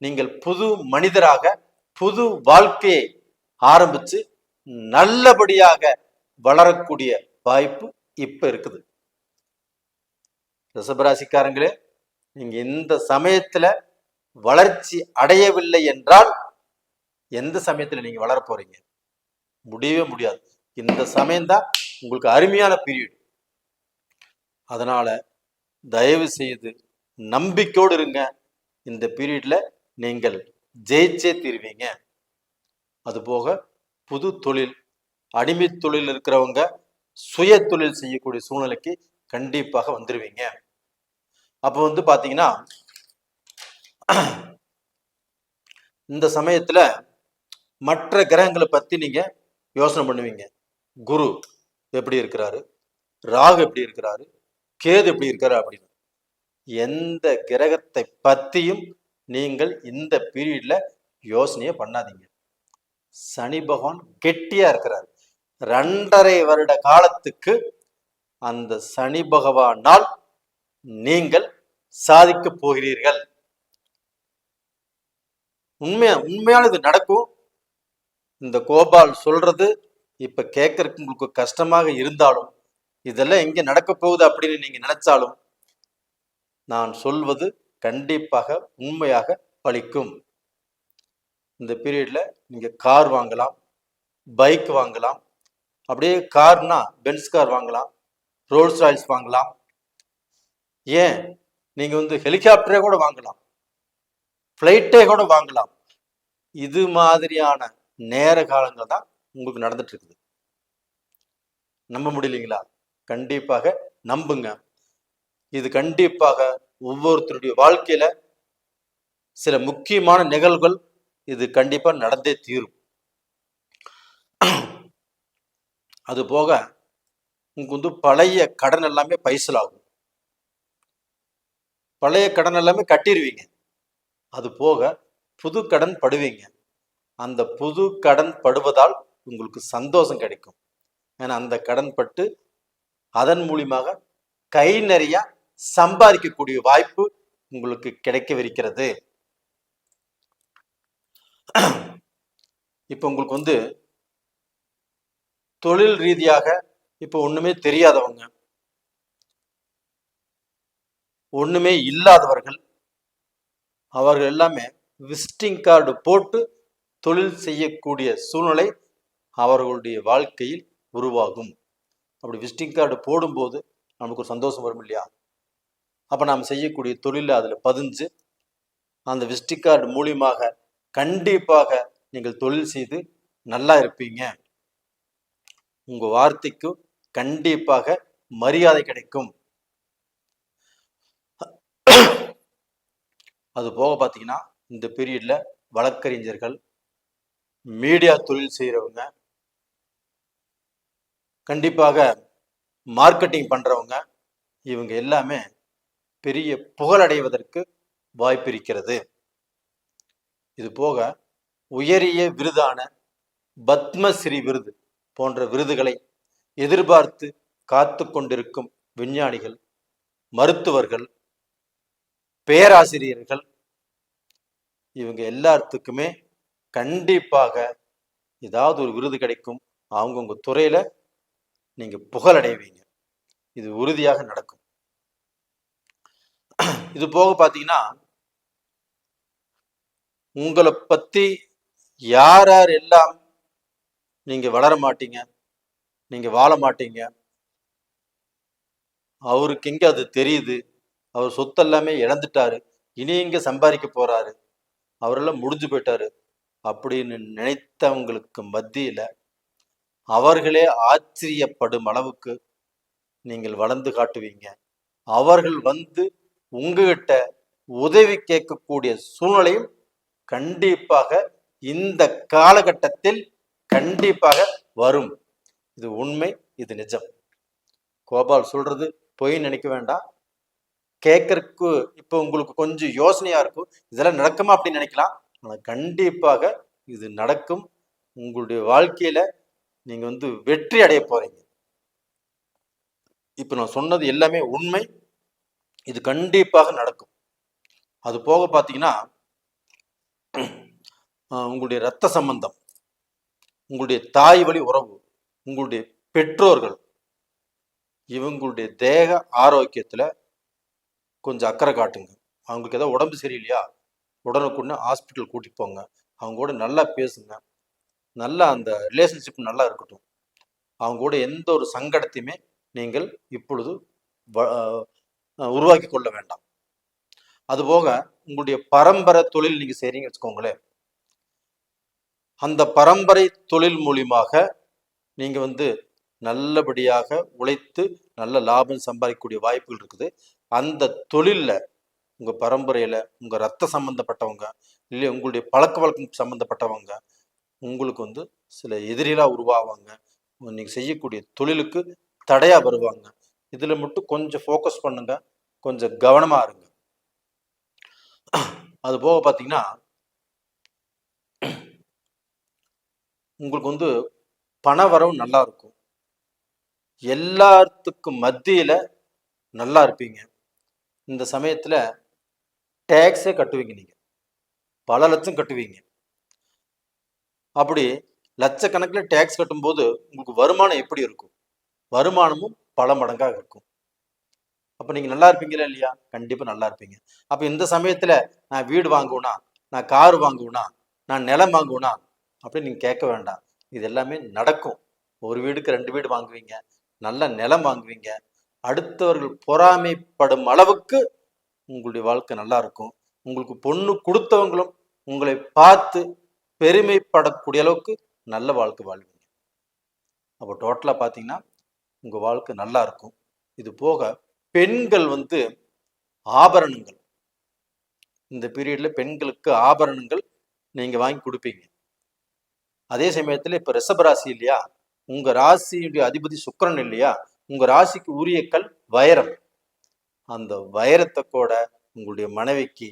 நீங்கள் புது மனிதராக புது வாழ்க்கையை ஆரம்பிச்சு நல்லபடியாக வளரக்கூடிய வாய்ப்பு இப்ப இருக்குது. ரிஷபராசிக்காரங்களே, நீங்க இந்த சமயத்துல வளர்ச்சி அடையவில்லை என்றால் எந்த சமயத்துல நீங்க வளர போறீங்க? முடியவே முடியாது. இந்த சமயம்தான் உங்களுக்கு அருமையான பீரியட். அதனால தயவு செய்து நம்பிக்கையோடு இருங்க. இந்த பீரியட்ல நீங்கள் ஜெயிச்சே தீர்வீங்க. அதுபோக புது தொழில், அடிமை தொழில் இருக்கிறவங்க சுய தொழில் செய்யக்கூடிய சூழ்நிலைக்கு கண்டிப்பாக வந்துருவீங்க. அப்ப பாத்தீங்கன்னா இந்த சமயத்துல மற்ற கிரகங்களை பத்தி நீங்க யோசனை பண்ணுவீங்க. குரு எப்படி இருக்கிறாரு, ராகு எப்படி இருக்கிறாரு, கேது எப்படி இருக்காரு அப்படின்னு. எந்த கிரகத்தை பத்தியும் நீங்கள் இந்த பீரியட்ல யோசனையே பண்ணாதீங்க. சனி பகவான் கெட்டியா இருக்கிறார். 2.5 வருட காலத்துக்கு அந்த சனி பகவானால் நீங்கள் சாதிக்க போகிறீர்கள். உண்மையான இது நடக்கும். இந்த கோபால் சொல்றது இப்ப கேட்கறதுக்கு உங்களுக்கு கஷ்டமாக இருந்தாலும், இதெல்லாம் எங்க நடக்க போகுது அப்படின்னு நீங்க நினைச்சாலும், நான் சொல்வது கண்டிப்பாக உண்மையாக பலிக்கும். இந்த பீரியட்ல நீங்க கார் வாங்கலாம், பைக் வாங்கலாம். அப்படியே கார்னா பென்ஸ் கார் வாங்கலாம், ரோல்ஸ் ராய்ஸ் வாங்கலாம். ஏன் நீங்க ஹெலிகாப்டரே கூட வாங்கலாம், பிளைட்டே கூட வாங்கலாம். இது மாதிரியான நேர காலங்கள் தான் உங்களுக்கு நடந்துட்டு இருக்குது. நம்ப முடியலைங்களா? கண்டிப்பாக நம்புங்க. இது கண்டிப்பாக ஒவ்வொருத்தருடைய வாழ்க்கையில சில முக்கியமான நிகழ்வுகள் இது கண்டிப்பா நடந்தே தீரும். அது போக உங்களுக்கு பழைய கடன் எல்லாமே பைசலாகும். பழைய கடன் எல்லாமே கட்டிடுவீங்க. அது போக புது கடன் படுவீங்க. அந்த புது கடன் படுவதால் உங்களுக்கு சந்தோஷம் கிடைக்கும். ஏன்னா அந்த கடன் பட்டு அதன் மூலியமாக கை நிறைய சம்பாதிக்கக்கூடிய வாய்ப்பு உங்களுக்கு கிடைக்கவிருக்கிறது. இப்ப உங்களுக்கு தொழில் ரீதியாக இப்ப ஒண்ணுமே தெரியாதவங்க, ஒண்ணுமே இல்லாதவர்கள், அவர்கள் எல்லாமே விசிட்டிங் கார்டு போட்டு தொழில் செய்யக்கூடிய சூழ்நிலை அவர்களுடைய வாழ்க்கையில் உருவாகும். அப்படி விசிட்டிங் கார்டு போடும்போது நமக்கு ஒரு சந்தோஷம் வரும் இல்லையா? அப்ப நாம் செய்யக்கூடிய தொழில அதுல பதிஞ்சு அந்த விசிட்டிங் கார்டு மூலியமாக கண்டிப்பாக நீங்கள் தொழில் செய்து நல்லா இருப்பீங்க. உங்க வார்த்தைக்கு கண்டிப்பாக மரியாதை கிடைக்கும். அது போக பாத்தீங்கன்னா இந்த பீரியட்ல வழக்கறிஞர்கள், மீடியா தொழில் செய்யறவங்க, கண்டிப்பாக மார்க்கெட்டிங் பண்றவங்க, இவங்க எல்லாமே பெரிய புகழடைவதற்கு வாய்ப்பு இருக்கிறது. இது போக உயரிய விருதான பத்மஸ்ரீ விருது போன்ற விருதுகளை எதிர்பார்த்து காத்து கொண்டிருக்கும் விஞ்ஞானிகள், மருத்துவர்கள், பேராசிரியர்கள், இவங்க எல்லாத்துக்குமே கண்டிப்பாக ஏதாவது ஒரு விருது கிடைக்கும். அவங்கவுங்க துறையில நீங்க புகழடைவீங்க. இது உறுதியாக நடக்கும். இது போக பார்த்தீங்கன்னா, உங்களை பத்தி யார் யார் எல்லாம் நீங்க வளர மாட்டீங்க, நீங்க வாழ மாட்டீங்க, அவருக்கு எங்க அது தெரியுது, அவர் சொத்து எல்லாமே இழந்துட்டாரு, இனி எங்க சம்பாதிக்க போறாரு, அவரெல்லாம் முடிஞ்சு போயிட்டாரு அப்படின்னு நினைத்தவங்களுக்கு மத்தியில அவர்களே ஆச்சரியப்படும் அளவுக்கு நீங்கள் வளர்ந்து காட்டுவீங்க. அவர்கள் வந்து உங்ககிட்ட உதவி கேட்கக்கூடிய சூழ்நிலையும் கண்டிப்பாக இந்த காலகட்டத்தில் கண்டிப்பாக வரும். இது உண்மை, இது நிஜம். கோபால் சொல்றது பொய் நினைக்க வேண்டாம். கேட்கறதுக்கு இப்போ உங்களுக்கு கொஞ்சம் யோசனையா இருக்கும், இதெல்லாம் நடக்குமா அப்படின்னு நினைக்கலாம். ஆனால் கண்டிப்பாக இது நடக்கும். உங்களுடைய வாழ்க்கையில நீங்க வந்து வெற்றி அடைய போறீங்க. இப்ப நான் சொன்னது எல்லாமே உண்மை, இது கண்டிப்பாக நடக்கும். அது போக பார்த்தீங்கன்னா, உங்களுடைய இரத்த சம்பந்தம், உங்களுடைய தாய் வழி உறவு, உங்களுடைய பெற்றோர்கள், இவங்களுடைய தேக ஆரோக்கியத்துல கொஞ்சம் அக்கறை காட்டுங்க. அவங்களுக்கு ஏதாவது உடம்பு சரியில்லையா, உடனுக்குன்னு ஹாஸ்பிட்டல் கூட்டிட்டு போங்க. அவங்க கூட நல்லா பேசுங்க. நல்லா அந்த ரிலேஷன்ஷிப் நல்லா இருக்கட்டும். அவங்க கூட எந்த ஒரு சங்கடத்தையுமே நீங்கள் இப்பொழுது உருவாக்கி கொள்ள வேண்டாம். அதுபோக உங்களுடைய பரம்பரை தொழில் நீங்க செய்றீங்க வச்சுக்கோங்களேன், அந்த பரம்பரை தொழில் மூலியமாக நீங்க வந்து நல்லபடியாக உழைத்து நல்ல லாபம் சம்பாதிக்கக்கூடிய வாய்ப்புகள் இருக்குது. அந்த தொழில்ல உங்க பரம்பரையில உங்க ரத்த சம்பந்தப்பட்டவங்க, இல்லை உங்களுடைய பழக்க வழக்கம் சம்பந்தப்பட்டவங்க உங்களுக்கு வந்து சில எதிரிகளா உருவாவாங்க. நீங்க செய்யக்கூடிய தொழிலுக்கு தடையா வருவாங்க. இதுல மட்டும் கொஞ்சம் ஃபோக்கஸ் பண்ணுங்க, கொஞ்சம் கவனமா இருங்க. அது போக பார்த்தீங்கன்னா, உங்களுக்கு வந்து பண வரவு நல்லா இருக்கும். எல்லாத்துக்கும் மத்தியில நல்லா இருப்பீங்க. இந்த சமயத்துல டேக்ஸே கட்டுவீங்க. நீங்க பல லட்சம் கட்டுவீங்க. அப்படி லட்சக்கணக்கில் டேக்ஸ் கட்டும்போது உங்களுக்கு வருமானம் எப்படி இருக்கும்? வருமானமும் பல மடங்காக இருக்கும். அப்ப நீங்க நல்லா இருப்பீங்களா இல்லையா? கண்டிப்பா நல்லா இருப்பீங்க. அப்ப இந்த சமயத்துல நான் வீடு வாங்குவேனா, நான் கார் வாங்குவேனா, நான் நிலம் வாங்குவேனா அப்படின்னு நீங்க கேட்க வேண்டாம். இது எல்லாமே நடக்கும். ஒரு வீடுக்கு 2 வீடு வாங்குவீங்க, நல்ல நிலம் வாங்குவீங்க. அடுத்தவர்கள் பொறாமைப்படும் அளவுக்கு உங்களுடைய வாழ்க்கை நல்லா இருக்கும். உங்களுக்கு பொண்ணு கொடுத்தவங்களும் உங்களை பார்த்து பெருமைப்படக்கூடிய அளவுக்கு நல்ல வாழ்க்கை வாழ்வீங்க. அப்போ டோட்டலா பார்த்தீங்கன்னா உங்க வாழ்க்கை நல்லா இருக்கும். இது போக பெண்கள் வந்து ஆபரணங்கள், இந்த பீரியட்ல பெண்களுக்கு ஆபரணங்கள் நீங்க வாங்கி கொடுப்பீங்க. அதே சமயத்துல இப்ப ரிஷப ராசி இல்லையா, உங்க ராசியுடைய அதிபதி சுக்கிரன் இல்லையா, உங்க ராசிக்கு உரிய கல் வைரம். அந்த வைரத்தை கூட உங்களுடைய மனைவிக்கு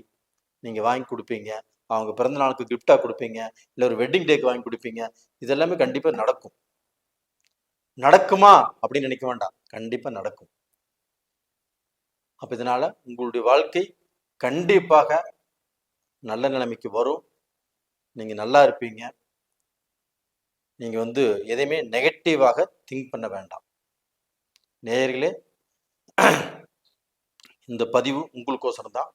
நீங்க வாங்கி கொடுப்பீங்க. அவங்க பிறந்த நாளுக்கு கிஃப்டா கொடுப்பீங்க, இல்லை ஒரு வெட்டிங் டேக்கு வாங்கி கொடுப்பீங்க. இதெல்லாமே கண்டிப்பா நடக்கும். நடக்குமா அப்படின்னு நினைக்க வேண்டாம், கண்டிப்பா நடக்கும். அப்ப இதனால உங்களுடைய வாழ்க்கை கண்டிப்பாக நல்ல நிலைமைக்கு வரும். நீங்க நல்லா இருப்பீங்க. நீங்க வந்து எதையுமே நெகட்டிவாக திங்க் பண்ண வேண்டாம். நேயர்களே, இந்த பதிவு உங்களுக்கோசரம் தான்.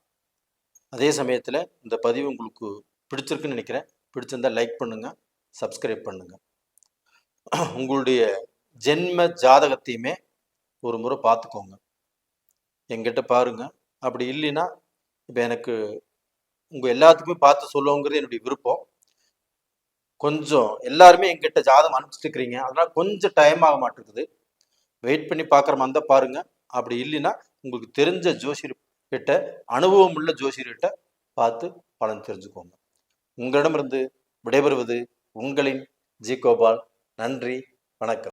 அதே சமயத்துல இந்த பதிவு உங்களுக்கு பிடிச்சிருக்குன்னு நினைக்கிறேன். பிடிச்சிருந்தா லைக் பண்ணுங்க, சப்ஸ்கிரைப் பண்ணுங்க. உங்களுடைய ஜென்ம ஜாதகத்தையுமே ஒரு முறை பார்த்துக்கோங்க, எங்கிட்ட பாருங்க. அப்படி இல்லைன்னா இப்போ எனக்கு உங்க எல்லாத்துக்குமே பார்த்து சொல்லுவோங்கிறது என்னுடைய விருப்பம். கொஞ்சம் எல்லாருமே எங்கிட்ட ஜாதகம் அனுப்பிச்சிட்டு இருக்கிறீங்க, அதனால கொஞ்சம் டைம் ஆக மாட்டேங்குது. வெயிட் பண்ணி பார்க்குற மாதிரி இருந்தால் பாருங்க. அப்படி இல்லைன்னா உங்களுக்கு தெரிஞ்ச ஜோசியர் கிட்ட, அனுபவம் உள்ள ஜோசியர்கிட்ட பார்த்து பலன் தெரிஞ்சுக்கோங்க. உங்களிடமிருந்து விடைபெறுவது உங்களின் ஜி கோபால். நன்றி, வணக்கம்.